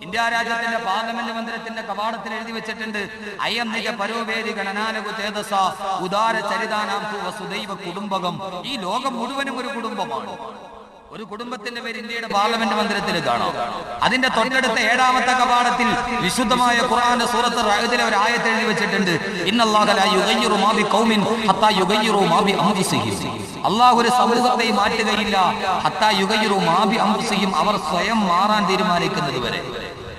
ഇന്ത്യ രാജ്യത്തിന്റെ പാർലമെന്റ് മന്ദിരത്തിന്റെ കവാടത്തിൽ എഴുതി വെച്ചിട്ടുണ്ട്, അയം നിജ പരോവേദി ഗണനാലകു ചേതസ ഉദാര ചരിതാനാം തുവ സുദൈവ കുടുംബകം. ഈ ലോകം മുഴുവനും ഒരു കുടുംബമാണ്. ഒരു കുടുംബത്തിന്റെ പേര് ഇന്ത്യയുടെ പാർലമെന്റ് മന്ദിരത്തിൽ കാണാം. അതിന്റെ തൊട്ടടുത്ത 7ാമത്തെ കവാടത്തിൽ വിശുദ്ധമായ ഖുർആന്റെ സൂറത്ത് റഅദിലെ ഒരു ആയത്ത് എഴുതി വെച്ചിട്ടുണ്ട്, ഇന്നല്ലാഹ ലാ യുഗയ്യിറു മാ ബിഖൗമിൻ ഹത്താ യുഗയ്യിറു മാ ബി അൻഫുസിഹിം. അല്ലാഹു ഒരു സമൂഹത്തെ മാറ്റുകയില്ല, ഹത്താ യുഗയ്യിറു മാ ബി അൻഫുസിഹിം, അവർ സ്വയം മാറാൻ തീരുമാനിക്കുന്നത് വരെ.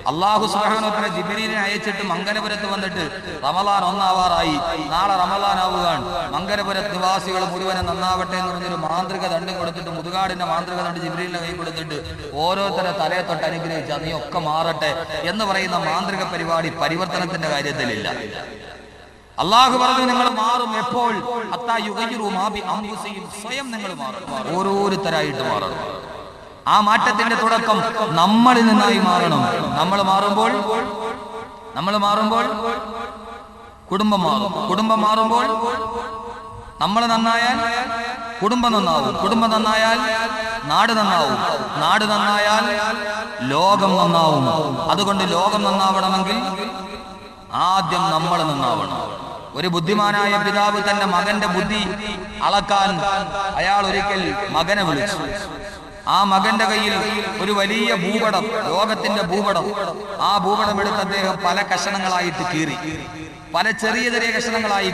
അല്ലാഹു സുബ്ഹാനഹു വ തആല ജിബ്രീലിനെ അയച്ചിട്ട് മംഗലപുരത്ത് വന്നിട്ട് റമളാൻ 1 ആവാറായി, നാളെ റമളാൻ ആവുകയാണ്, മംഗലപുരത്ത് നിവാസികൾ മുഴുവനും നന്നാവട്ടെ എന്ന് പറഞ്ഞൊരു മാന്ത്രിക ദണ്ഡം കൊടുത്തിട്ട്, മുതുകാടിന്റെ മാന്ത്രിക ദണ്ഡ് ജിബ്രീലിന്റെ കൈ കൊടുത്തിട്ട് ഓരോരുത്തരെ തലയെ തൊട്ട് അനുഗ്രഹിച്ച് നീ ഒക്കെ മാറട്ടെ എന്ന് പറയുന്ന മാന്ത്രിക പരിപാടി പരിവർത്തനത്തിന്റെ കാര്യത്തിലില്ല. അള്ളാഹു പറഞ്ഞു, നിങ്ങൾ മാറും. എപ്പോൾ? ഹത്താ യുഗയ്യിറു മാ ബി അൻഫുസിഹിം, സ്വയം നിങ്ങൾ മാറണം, ഓരോരുത്തരായിട്ട് മാറണം. ആ മാറ്റത്തിന്റെ തുടക്കം നമ്മളിൽ നിന്നായി മാറണം. നമ്മൾ മാറുമ്പോൾ കുടുംബം മാറും. കുടുംബം മാറുമ്പോൾ നമ്മൾ നന്നായാൽ കുടുംബം നന്നാവും. കുടുംബം നന്നായാൽ നാട് നന്നാവും. നാട് നന്നായാൽ ലോകം നന്നാവും. അതുകൊണ്ട് ലോകം നന്നാവണമെങ്കിൽ ആദ്യം നമ്മൾ നന്നാവണം. ഒരു ബുദ്ധിമാനായ പിതാവ് തന്റെ മകന്റെ ബുദ്ധി അളക്കാൻ അയാൾ ഒരിക്കൽ മകനെ വിളിച്ചു. ആ മകന്റെ കയ്യിൽ ഒരു വലിയ ഭൂപടം, ലോകത്തിന്റെ ഭൂപടം. ആ ഭൂപടം എടുത്ത് അദ്ദേഹം പല കഷണങ്ങളായിട്ട് കീറി, പല ചെറിയ ചെറിയ കഷണങ്ങളായി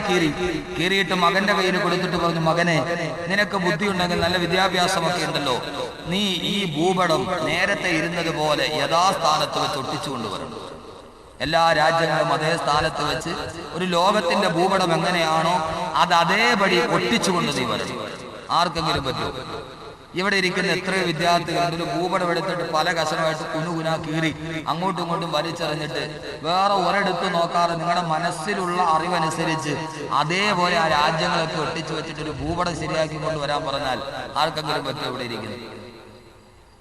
കീറിയിട്ട് മകന്റെ കയ്യിൽ കൊടുത്തിട്ട് പറഞ്ഞു, മകനെ, നിനക്ക് ബുദ്ധിയുണ്ടെങ്കിൽ, നല്ല വിദ്യാഭ്യാസമൊക്കെ ഉണ്ടല്ലോ, നീ ഈ ഭൂപടം നേരത്തെ ഇരുന്നത് പോലെ യഥാസ്ഥാനത്ത് വെച്ച് ഒട്ടിച്ചു കൊണ്ടുവരണം. എല്ലാ രാജ്യങ്ങളും അതേ സ്ഥാനത്ത് വെച്ച് ഒരു ലോകത്തിന്റെ ഭൂപടം എങ്ങനെയാണോ അത് അതേപടി ഒട്ടിച്ചുകൊണ്ട് നീ വരണം. ആർക്കെങ്കിലും പറ്റുമോ? ഇവിടെ ഇരിക്കുന്ന എത്രയോ വിദ്യാർത്ഥികളുണ്ട്, ഒരു ഭൂപടം എടുത്തിട്ട് പല കഷണമായിട്ട് കുനുകുനാ കീറി അങ്ങോട്ടും ഇങ്ങോട്ടും വലിച്ചെറിഞ്ഞിട്ട് വേറെ ഒരിടത്ത് നോക്കാതെ നിങ്ങളുടെ മനസ്സിലുള്ള അറിവനുസരിച്ച് അതേപോലെ ആ രാജ്യങ്ങളൊക്കെ ഒട്ടിച്ചു വെച്ചിട്ട് ഒരു ഭൂപടം ശരിയാക്കി കൊണ്ടുവരാൻ പറഞ്ഞാൽ ആർക്കെങ്കിലും പറ്റുമോ? ഇവിടെ ഇരിക്കുന്നത്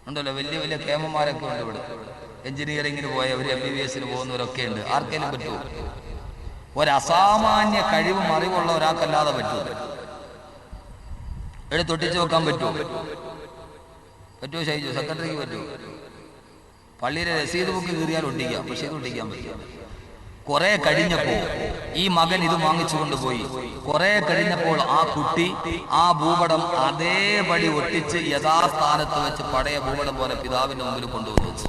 ഉണ്ടല്ലോ, വലിയ വലിയ കേമന്മാരൊക്കെ ഉണ്ട് ഇവിടെ, എഞ്ചിനീയറിംഗിന് പോയവർ, MBBS പോകുന്നവരൊക്കെ ഉണ്ട്. ആർക്കെങ്കിലും പറ്റുമോ? ഒരസാമാന്യ കഴിവും അറിവുള്ള ഒരാൾക്കല്ലാതെ പറ്റുമോ? എടുത്തൊട്ടിച്ച് വെക്കാൻ പറ്റുമോ? ഷൈജു സെക്രട്ടറിക്ക് പറ്റുമോ? പള്ളിയിലെ രസീത് ബുക്ക് കീറിയാൽ ഒട്ടിക്കാം, പക്ഷെ ഇത് ഒട്ടിക്കാൻ പറ്റില്ല. കുറെ കഴിഞ്ഞപ്പോൾ ഈ മകൻ ഇത് വാങ്ങിച്ചു കൊണ്ടുപോയി. കുറെ കഴിഞ്ഞപ്പോൾ ആ കുട്ടി ആ ഭൂപടം അതേപടി ഒട്ടിച്ച് യഥാസ്ഥാനത്ത് വെച്ച് പഴയ ഭൂപടം പോലെ പിതാവിന്റെ മുമ്പിൽ കൊണ്ടുവന്നു വെച്ചു.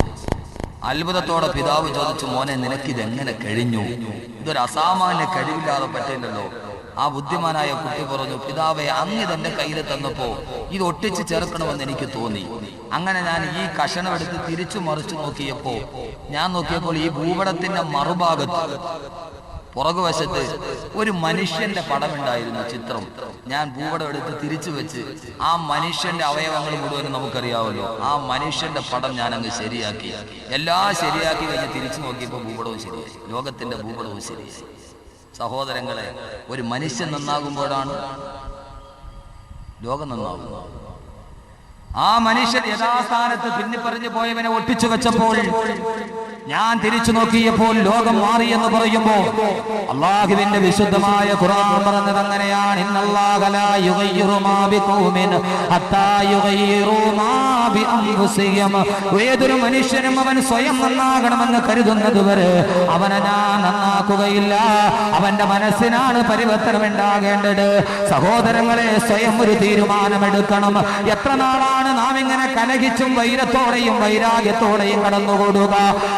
അത്ഭുതത്തോടെ പിതാവ് ചോദിച്ചു, മോനെ നിനക്കിതെങ്ങനെ കഴിഞ്ഞു? ഇതൊരു അസാമാന്യ കഴിവില്ലാതെ പറ്റില്ലല്ലോ. ആ ബുദ്ധിമാനായ കുട്ടി പറഞ്ഞു, പിതാവെ അങ്ങ് ഇതെന്റെ കയ്യിൽ തന്നപ്പോ ഇത് ഒട്ടിച്ച് ചേർക്കണമെന്ന് എനിക്ക് തോന്നി. അങ്ങനെ ഞാൻ ഈ കഷണം എടുത്ത് തിരിച്ചു മറിച്ചു നോക്കിയപ്പോൾ ഈ ഭൂപടത്തിന്റെ മറുഭാഗത്ത് പുറകുവശത്ത് ഒരു മനുഷ്യന്റെ പടമുണ്ടായിരുന്നു, ചിത്രം. ഞാൻ ഭൂപടം എടുത്ത് തിരിച്ചു വെച്ച് ആ മനുഷ്യന്റെ അവയവങ്ങൾ മുഴുവനും നമുക്കറിയാമല്ലോ, ആ മനുഷ്യന്റെ പടം ഞാൻ അങ്ങ് ശരിയാക്കി. എല്ലാം ശരിയാക്കി കഴിഞ്ഞ് തിരിച്ചു നോക്കിയപ്പോൾ ഭൂപടവും ശരിയായി, ലോകത്തിന്റെ ഭൂപടവും ശരിയായി. സഹോദരങ്ങളെ, ഒരു മനുഷ്യൻ നന്നാകുമ്പോഴാണ് ലോകം നന്നാകുന്നത്. ആ മനുഷ്യൻ യഥാസ്ഥാനത്ത് പിന്നിപ്പറിഞ്ഞു പോയവനെ ഒട്ടിച്ചു വെച്ചപ്പോൾ ഞാൻ തിരിച്ചു നോക്കിയപ്പോൾ ലോകം മാറി എന്ന് പറയുമ്പോ അല്ലാഹുവിന്റെ വിശുദ്ധമായ ഖുർആൻ പറഞ്ഞത് അങ്ങനെയാണ്. ഇന്നല്ലാഹ ലാ യുഗയ്യിറു മാ ബിഖൗമിൻ ഹത്താ യുഗയ്യിറു മാ ബിഅൻഫുസിഹിം. ഏതൊരു മനുഷ്യനും അവൻ സ്വയം നന്നാകണമെന്ന് കരുതുന്നത് വരെ അവനെ ഞാൻ നന്നാക്കുകയില്ല. അവന്റെ മനസ്സിനാണ് പരിവർത്തനം ഉണ്ടാകേണ്ടത്. സഹോദരങ്ങളെ, സ്വയം ഒരു തീരുമാനമെടുക്കണം. എത്ര നാളാണ് നാം ഇങ്ങനെ കലഹിച്ചും വൈരത്തോടെയും വൈരാഗ്യത്തോടെയും കടന്നുകൂടുക?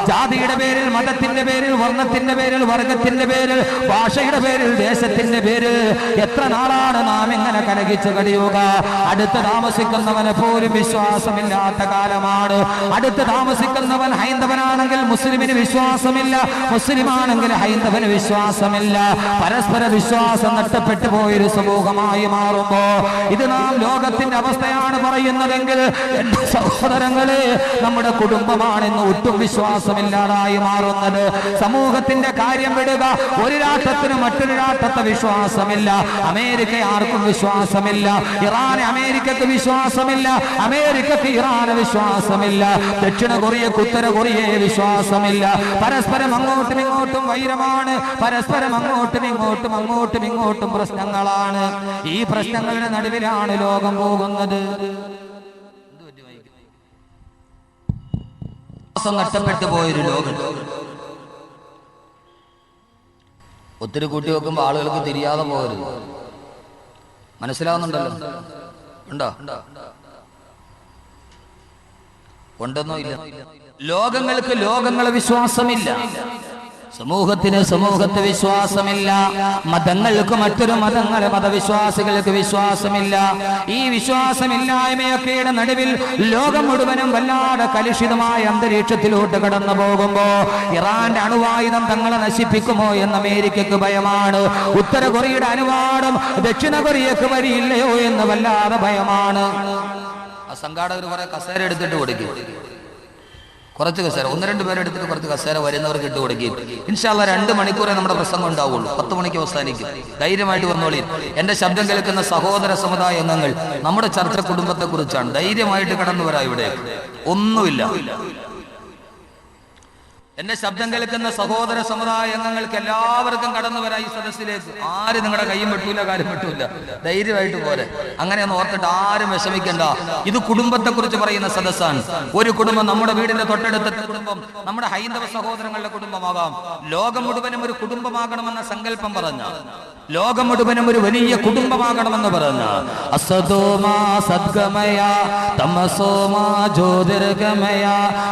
ജാതിയുടെ പേരിൽ, മതത്തിന്റെ പേരിൽ, വർണ്ണത്തിന്റെ പേരിൽ, വർഗത്തിന്റെ പേരിൽ, ഭാഷയുടെ പേരിൽ, ദേശത്തിന്റെ പേരിൽ എത്ര നാളാണ് നാം ഇങ്ങനെ കലഹിച്ച് കഴിയുക? അടുത്ത് താമസിക്കുന്നവനെ പോലും വിശ്വാസമില്ലാത്ത കാലമാണ്. അടുത്ത് താമസിക്കുന്നവൻ ഹൈന്ദവനാണെങ്കിൽ മുസ്ലിമിന് വിശ്വാസമില്ല, മുസ്ലിമാണെങ്കിൽ ഹൈന്ദവന് വിശ്വാസമില്ല. പരസ്പര വിശ്വാസം നഷ്ടപ്പെട്ടു പോയൊരു സമൂഹമായി മാറുമ്പോ ഇത് നാം ലോകത്തിന്റെ അവസ്ഥയാണ് പറയുന്നതെങ്കിൽ എന്റെ സഹോദരങ്ങളെ, നമ്മുടെ കുടുംബമാണെന്ന് ഒട്ടും വിശ്വാസമില്ലാതായി മാറുന്നത്. സമൂഹത്തിന്റെ കാര്യം വിടുക, ഒരു രാഷ്ട്രത്തിന് മറ്റൊരു രാഷ്ട്രത്തെ വിശ്വാസമില്ല. അമേരിക്ക ആർക്കും വിശ്വാസമില്ല, ഇറാന് അമേരിക്കക്ക് വിശ്വാസമില്ല, അമേരിക്കക്ക് ഇറാന് വിശ്വാസമില്ല, ദക്ഷിണ കൊറിയക്ക് ഉത്തര കൊറിയയെ വിശ്വാസമില്ല. പരസ്പരം അങ്ങോട്ടും ഇങ്ങോട്ടും വൈരമാണ്, പരസ്പരം അങ്ങോട്ടും ഇങ്ങോട്ടും പ്രശ്നങ്ങളാണ്. ഈ പ്രശ്നങ്ങളുടെ നടുവിലാണ് ലോകം പോകുന്നത്. നഷ്ടപ്പെട്ടു പോയൊരു ലോകം. ഒത്തിരി കൂട്ടി വെക്കുമ്പോൾ ആളുകൾക്ക് തിരിയാതെ പോകരുത്. മനസ്സിലാവുന്നുണ്ടല്ലോ? ഉണ്ടോ? ഉണ്ടെന്നോ? ഇല്ല. ലോകങ്ങൾക്ക് ലോകങ്ങളെ വിശ്വാസമില്ല, സമൂഹത്തെ വിശ്വാസമില്ല, മതങ്ങൾക്ക് മറ്റൊരു മതവിശ്വാസികൾക്ക് വിശ്വാസമില്ല. ഈ വിശ്വാസമില്ലായ്മയൊക്കെയുടെ നടുവിൽ ലോകം മുഴുവനും വല്ലാതെ കലുഷിതമായ അന്തരീക്ഷത്തിലോട്ട് കടന്നു പോകുമ്പോ ഇറാന്റെ അണുവായുധം തങ്ങളെ നശിപ്പിക്കുമോ എന്ന് അമേരിക്കക്ക് ഭയമാണ്. ഉത്തര കൊറിയയുടെ അനുവാദം ദക്ഷിണ കൊറിയക്ക് വരിയില്ലയോ എന്ന് വല്ലാതെ ഭയമാണ്. ആ സംഘാടകർ കുറെ കസേര എടുത്തിട്ട് കൊടുക്കും, കുറച്ച് കസേര, 1-2 പേരെടുത്തിട്ട് കുറച്ച് കസേര വരുന്നവർക്ക് ഇട്ട് കൊടുക്കുകയും. ഇൻഷാ അല്ലാഹ് 2 മണിക്കൂറേ നമ്മുടെ പ്രസംഗം ഉണ്ടാവുള്ളൂ, 10 മണിക്ക് അവസാനിക്കും. ധൈര്യമായിട്ട് വന്നോളി. എന്റെ ശബ്ദം കേൾക്കുന്ന സഹോദര സമുദായ അംഗങ്ങൾ, നമ്മുടെ ചർച്ച കുടുംബത്തെ കുറിച്ചാണ്. ധൈര്യമായിട്ട് കടന്നു വരാം. ഇവിടെ ഒന്നുമില്ല. എന്റെ ശബ്ദം കേൾക്കുന്ന സഹോദര സമുദായ അംഗങ്ങൾക്ക് എല്ലാവർക്കും കടന്നു വരാം ഈ സദസ്സിലേക്ക്. ആരും നിങ്ങളുടെ കൈയും വെട്ടൂല, കാര്യം വെട്ടൂല. ധൈര്യമായിട്ട് പോരെ. അങ്ങനെയൊന്നും ഓർത്തിട്ട് ആരും വിഷമിക്കണ്ട. ഇത് കുടുംബത്തെ കുറിച്ച് പറയുന്ന സദസ്സാണ്. ഒരു കുടുംബം, നമ്മുടെ വീടിന്റെ തൊട്ടടുത്ത കുടുംബം നമ്മുടെ ഹൈന്ദവ സഹോദരങ്ങളുടെ കുടുംബമാകാം. ലോകം മുഴുവനും ഒരു കുടുംബമാകണമെന്ന സങ്കല്പം പറഞ്ഞ, ലോകം മുഴുവനും ഒരു വലിയ കുടുംബമാകണമെന്ന് പറഞ്ഞ അസതോമാ സദ്ഗമയ തമസോമാ ജ്യോതിർഗമയ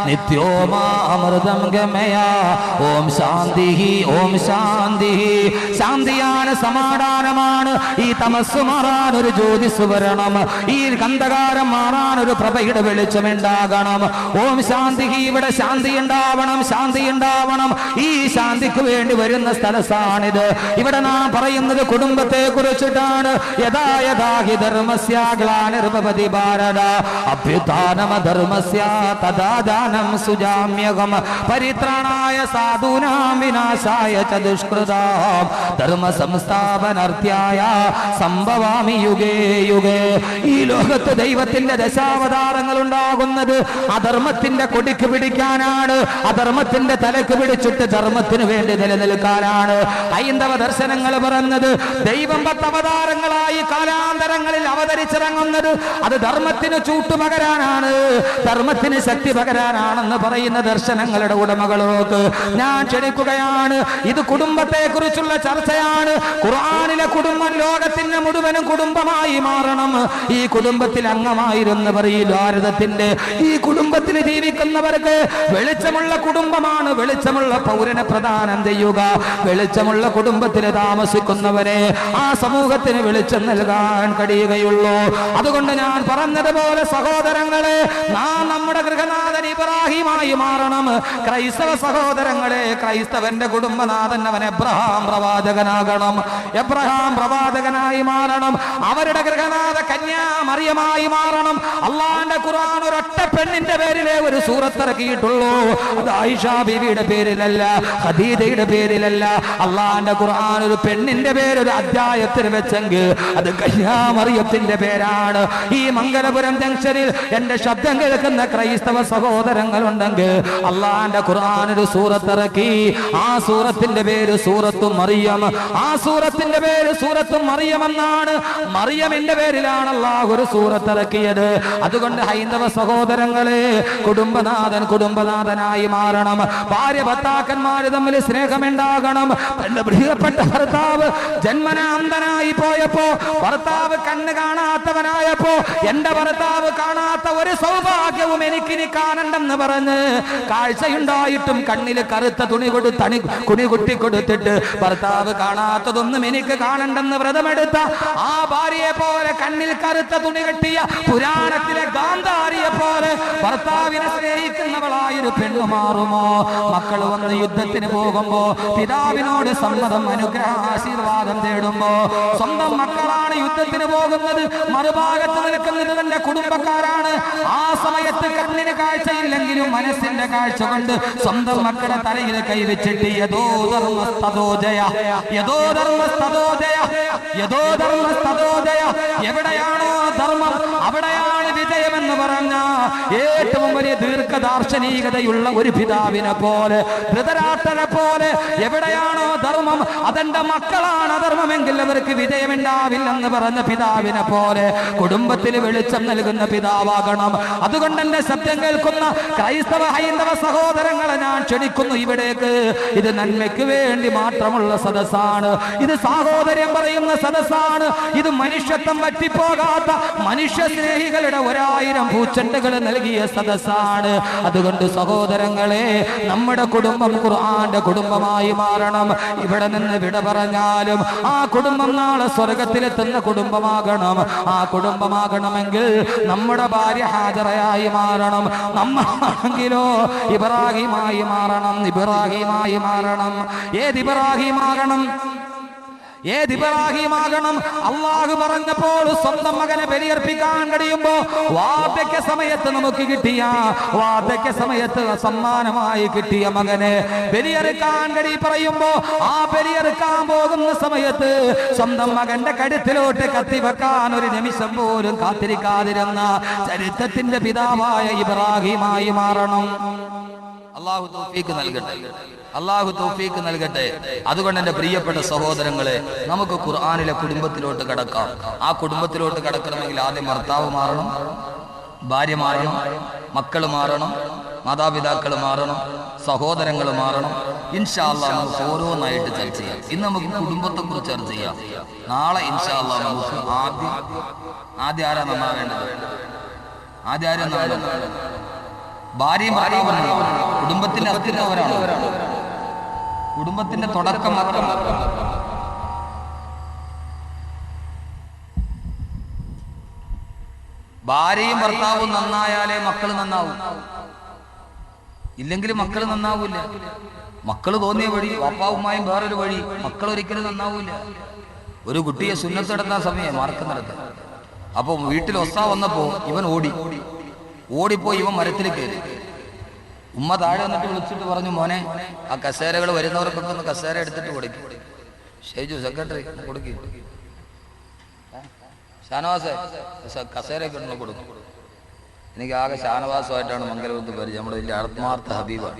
നിത്യോമാ അമൃതം ഗമയ. ഓം ശാന്തി, ഓം ശാന്തി. ശാന്തിയാണ്, സമാധാനമാണ്. ഈ തമസ് മാറാൻ ഒരു ജ്യോതിസ് വരണം, ഈ ഗന്ധകാരം മാറാൻ ഒരു പ്രഭയുടെ വെളിച്ചമുണ്ടാകണം. ഓം ശാന്തി. ഇവിടെ ശാന്തി ഉണ്ടാവണം, ശാന്തി ഉണ്ടാവണം. ഈ ശാന്തിക്ക് വേണ്ടി വരുന്ന സ്ഥലത്താണിത്. ഇവിടെ നാം പറയുന്നത് കുടുംബത്തെ കുറിച്ചിട്ടാണ്. യഥാ യഥാ ഹി ധർമ്മസ്യ ഗ്ലാനിർഭവതി ഭാരത അഭ്യുത്ഥാനം ധർമ്മസ്യ തഥാ ദാനം സുജാമ്യഹം പരിത്രാണായ സാധൂനാം വിനാശായ ച ദുഷ്കൃതാം ധർമ്മ സംസ്ഥാപനാർത്ഥായ സംഭവാമി യുഗേ യുഗേ. ഈ ലോകത്ത് ദൈവത്തിന്റെ ദശാവതാരങ്ങൾ ഉണ്ടാകുന്നത് അധർമ്മത്തിന്റെ കൊടിക്ക് പിടിക്കാനാണ്, അധർമ്മത്തിന്റെ തലക്ക് പിടിച്ചിട്ട് ധർമ്മത്തിന് വേണ്ടി നിലനിൽക്കാനാണ്. ഹൈന്ദവ ദർശനങ്ങൾ പറഞ്ഞത് ദൈവം 10 അവതാരങ്ങളായി കാലാന്തര കാലഘട്ടങ്ങളിൽ അവതരിച്ചിറങ്ങുന്നത് അത് ധർമ്മത്തിന് ചൂട്ടുപകരാനാണ്, ധർമ്മത്തിന് ശക്തി പകരാനാണെന്ന് പറയുന്ന ദർശനങ്ങളുടെ ഉടമകളോക്ക് ഞാൻ ക്ഷണിക്കുകയാണ്. ഇത് കുടുംബത്തെ കുറിച്ചുള്ള ചർച്ചയാണ്. ഖുർആനിലെ കുടുംബം ലോകത്തിന്റെ മുഴുവനും കുടുംബമായി മാറണം. ഈ കുടുംബത്തിൽ അംഗമായിരുന്നവർ ഈ ഭാരതത്തിന്റെ ഈ കുടുംബത്തിൽ ജീവിക്കുന്നവർക്ക് വെളിച്ചമുള്ള കുടുംബമാണ് വെളിച്ചമുള്ള പൗരനെ പ്രദാനം ചെയ്യുക. വെളിച്ചമുള്ള കുടുംബത്തിൽ താമസിക്കുന്നവരെ ആ സമൂഹത്തിന് വെളിച്ചം നൽകാൻ കഴിയുകയുള്ളൂ. അതുകൊണ്ട് ഞാൻ പറഞ്ഞതുപോലെ സഹോദരങ്ങളെ, നാം നമ്മുടെ ഗൃഹനാഥൻ ഇബ്രാഹിമായി മാറണം. ക്രൈസ്തവ സഹോദരങ്ങളെ, ക്രൈസ്തവന്റെ കുടുംബനാഥൻ അവൻ എബ്രഹാം പ്രവാചകനാകണം. എബ്രഹാം പ്രവാചകനായി മാറണം. അവരുടെ ഗൃഹനാഥ കന്യാ മറിയമായി മാറണം. അള്ളാന്റെ ഖുർആൻ ഒരൊറ്റ പെണ്ണിന്റെ പേരിലെ ഒരു സൂറത്ത് ഇറക്കിയിട്ടുള്ളൂ. അത് ആയിഷ ബീവിയുടെ പേരിലല്ല, ഖദീജയുടെ പേരിലല്ല. അള്ളാന്റെ ഖുർആൻ ഒരു പെണ്ണിന്റെ പേര് ഒരു അധ്യായത്തിന് വെച്ചെങ്കിൽ അത് കന്യാ മറിയത്തിന്റെ പേരാണ്. ഈ മംഗലപുരം ജംഗ്ഷനിൽ എന്റെ ശബ്ദം കേൾക്കുന്ന ക്രൈസ്തവ സഹോദരങ്ങളുണ്ടെങ്കിൽ അള്ളാന്റെ ഖുർആൻ ഒരു സൂറത്ത് ഇറക്കി. ആ സൂറത്തിന്റെ പേര് സൂറത്തു മറിയം. ആ സൂറത്തിന്റെ പേര് സൂറത്തു മറിയം എന്നാണ്. മറിയമിന്റെ പേരിലാണ് അള്ളാഹു ഒരു സൂറത്ത് ഇറക്കിയത്. അതുകൊണ്ട് ഹൈന്ദവ സഹോദരങ്ങളെ, കുടുംബനാഥനായി മാറണം. ഭാര്യ ഭർത്താക്കന്മാര് തമ്മിൽ സ്നേഹമുണ്ടാകണം. തന്റെ പ്രിയപ്പെട്ട ഭർത്താവ് ജന്മന അന്ധനായി പോയപ്പോ, ഭർത്താവ് കണ്ണ് കാണാത്തവനായപ്പോ, എന്റെ ഭർത്താവ് കാണാത്ത ഒരു സൗഭാഗ്യവും എനിക്കിനി കാണണ്ടെന്ന് പറഞ്ഞ് കാഴ്ചയുണ്ടായിട്ടും കണ്ണില് കറുത്ത തുണി കുട്ടി കൊടുത്തിട്ട് ഭർത്താവ് കാണാത്തതൊന്നും എനിക്ക് കാണണ്ടെന്ന് വ്രതമെടുത്ത ആ ഭാര്യയെ പോലെ കണ്ണിൽ കറുത്ത തുണി കെട്ടിയ പുരാണത്തിലെ ഗാന്ധാരിയെ പോലെ ഭർത്താവിനെ സ്നേഹിക്കുന്നവളായൊരു പെണ്ണു മാറുമോ? മക്കൾ വന്ന് യുദ്ധത്തിന് പോകുമ്പോ പിതാവിനോട് സമ്മതം അനുഗ്രഹം ആശീർവാദം തേടുമ്പോ സ്വന്തം മക്കളാണ് യുദ്ധത്തിന് പോകുന്നത്, മറുഭാഗത്ത് നിൽക്കുന്നത് തന്റെ കുടുംബക്കാരാണ്. ആ സമയത്ത് കണ്ണിന് കാഴ്ചയില്ലെങ്കിലും മനസ്സിന്റെ കാഴ്ച കൊണ്ട് സ്വന്തം മക്കളുടെ തലയിൽ കൈവച്ചിട്ട് യദോ ധർമ്മസ്തദോജയ യദോ ധർമ്മസ്തദോജയ യദോ ധർമ്മസ്തദോജയ, എവിടെയാണോ ധർമ്മം അവിടെയാണ് വിജയമെന്ന് പറഞ്ഞ ഏറ്റവും വലിയ ദീർഘദാർശനികതയുള്ള ഒരു പിതാവിനെ പോലെ, ധൃതരാഷ്ട്രനെ പോലെ, എവിടെയാണോ ധർമ്മം അതെന്റെ മക്കളാണ് അധർമ്മമെങ്കിൽ അവർക്ക് വിജയമുണ്ടാവില്ലെന്ന് പറഞ്ഞ പിതാവിനെ പോലെ കുടുംബത്തിൽ വെളിച്ചം നൽകുന്ന പിതാവാകണം. അതുകൊണ്ട് എന്റെ ശബ്ദം കേൾക്കുന്ന ക്രൈസ്തവ ഹൈന്ദവ സഹോദരങ്ങളെ ഞാൻ ക്ഷണിക്കുന്നു ഇവിടേക്ക്. ഇത് നന്മയ്ക്ക് വേണ്ടി മാത്രമുള്ള സദസ്സാണ്. ഇത് സാഹോദര്യം പറയുന്ന സദസ്സാണ്. ഇത് മനുഷ്യത്വം പറ്റിപ്പോകാത്ത മനുഷ്യ സ്നേഹികളുടെ 1000 പൂച്ചെണ്ടുകൾ നൽകിയ സദസ്സാണ്. അതുകൊണ്ട് സഹോദരങ്ങളെ, നമ്മുടെ കുടുംബം ഖുർആന്റെ കുടുംബമായി മാറണം. ഇവിടെ നിന്ന് വിട പറഞ്ഞാലും ആ കുടുംബം നാളെ സ്വർഗത്തിലെത്തുന്ന കുടുംബമാകണം. ആ കുടുംബമാകണമെങ്കിൽ നമ്മുടെ ഭാര്യ ഹാജറയായി മാറണം. നമ്മളാണെങ്കിലോ ഇബ്രാഹിമായി മാറണം. ഇബ്രാഹിമായി മാറണം. ഏത് ഇബ്രാഹിമാകണം? ഏത് ഇബ്രാഹിമാകണം? അള്ളാഹു പറഞ്ഞപ്പോൾ സ്വന്തം മകനെ ബലിയർപ്പിക്കാൻ കഴിയുമ്പോ വാർദ്ധക്യ സമയത്ത് നമുക്ക് കിട്ടിയ വാർദ്ധക്യ സമയത്ത് സമ്മാനമായി കിട്ടിയ മകനെ ബലിയെറുക്കാൻ പറയുമ്പോ ആ ബലിയെറുക്കാൻ പോകുന്ന സമയത്ത് സ്വന്തം മകന്റെ കഴുത്തിലോട്ട് കത്തിവെക്കാൻ ഒരു നിമിഷം പോലും കാത്തിരിക്കാതിരുന്ന ചരിത്രത്തിന്റെ പിതാവായ ഇബ്രാഹിമായി മാറണം. അള്ളാഹു തൗഫീഖ് നൽകട്ടെ. അള്ളാഹു തൗഫീഖ് നൽകട്ടെ. അതുകൊണ്ട് എന്റെ പ്രിയപ്പെട്ട സഹോദരങ്ങളെ, നമുക്ക് ഖുർആനിലെ കുടുംബത്തിലോട്ട് കടക്കാം. ആ കുടുംബത്തിലോട്ട് കടക്കണമെങ്കിൽ ആദ്യം ഭർത്താവ് മാറണം, ഭാര്യ മാറണം, മക്കൾ മാറണം, മാതാപിതാക്കൾ മാറണം, സഹോദരങ്ങൾ മാറണം. ഇൻഷാ അല്ലാഹ് നമുക്ക് ഓരോന്നായിട്ട് ചർച്ച ചെയ്യാം. ഇന്ന് നമുക്ക് കുടുംബത്തെ കുറിച്ച് ചർച്ച ചെയ്യാം. നാളെ ഇൻഷാ അല്ലാഹ് നമുക്ക് ആദ്യം ആരാ നന്നാവേണ്ടത്? ആദ്യം ആരാ നന്നാവേണ്ടത്? ഭാര്യയും ഭർത്താവും കുടുംബത്തിന്റെ അസ്തിത്വവരാണ്. കുടുംബത്തിന്റെ തുടക്കം മാത്രം. ഭാര്യയും ഭർത്താവും നന്നായാലേ മക്കൾ നന്നാവും. ഇല്ലെങ്കിൽ മക്കൾ നന്നാവൂല. മക്കൾ തോന്നിയ വഴി, വാപ്പാവുമായും വേറൊരു വഴി, മക്കൾ ഒരിക്കലും നന്നാവൂല. ഒരു കുട്ടിയെ സുന്നത്ത് നടത്താൻ സമയം മാർക്കം നടത്താൻ. അപ്പൊ വീട്ടിൽ ഒസ്താ വന്നപ്പോ ഇവൻ ഓടിപ്പോയി ഇവൻ മരത്തിൽ കയറി. ഉമ്മ താഴെ വന്നിട്ട് വിളിച്ചിട്ട് പറഞ്ഞു, മോനെ ആ കസേരകൾ വരുന്നവർക്കൊക്കെ ഒന്ന് കസേര എടുത്തിട്ട് കൊടുക്കും. ഷൈജു സെക്രട്ടറി കൊടുക്കും. ഷാനവാസേ കസേരയൊക്കെ ഒന്ന് കൊടുക്കും. എനിക്ക് ആകെ ഷാനവാസമായിട്ടാണ് മംഗലപുരത്ത് പരിചയം. നമ്മുടെ വലിയ ആത്മാർത്ഥ ഹബീബാണ്.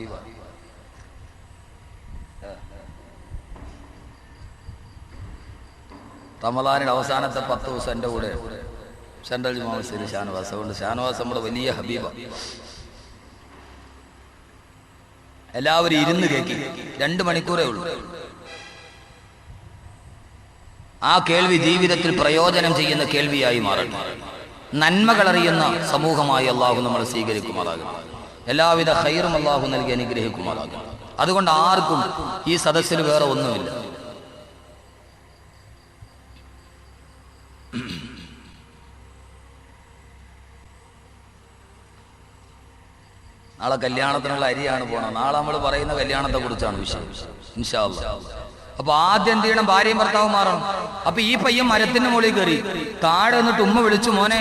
റമദാനിന്റെ അവസാനത്തെ 10 ദിവസം എൻ്റെ കൂടെ സെൻട്രൽ ജുമാ മസ്ജിദിൽ ഷാനവാസ്. അതുകൊണ്ട് ഷാനവാസ് നമ്മുടെ വലിയ ഹബീബ. എല്ലാവരും ഇരുന്ന് കേൾക്കി. 2 മണിക്കൂറേ ഉള്ളൂ. ആ കേൾവി ജീവിതത്തിൽ പ്രയോജനം ചെയ്യുന്ന കേൾവിയായി മാറട്ടെ. നന്മകൾ അറിയുന്ന സമൂഹമായി അള്ളാഹു നമ്മൾ സ്വീകരിക്കുമാറാകും. എല്ലാവിധ ഖൈറും അള്ളാഹു നൽകി അനുഗ്രഹിക്കുമാറാകും. അതുകൊണ്ട് ആർക്കും ഈ സദസ്സിൽ വേറെ ഒന്നുമില്ല. നാളെ കല്യാണത്തിനുള്ള അരിയാണ് പോണം. നാളെ നമ്മൾ പറയുന്ന കല്യാണത്തെ കുറിച്ചാണ് വിഷയം ഇൻഷാ അല്ലാഹ്. അപ്പൊ ആദ്യം എന്ത് ചെയ്യണം? ഭാര്യയും ഭർത്താവും മാറണം. അപ്പൊ ഈ പയ്യൻ മരത്തിന്റെ മുകളിൽ കയറി താഴെ എന്നിട്ട് ഉമ്മ വിളിച്ചു, മോനെ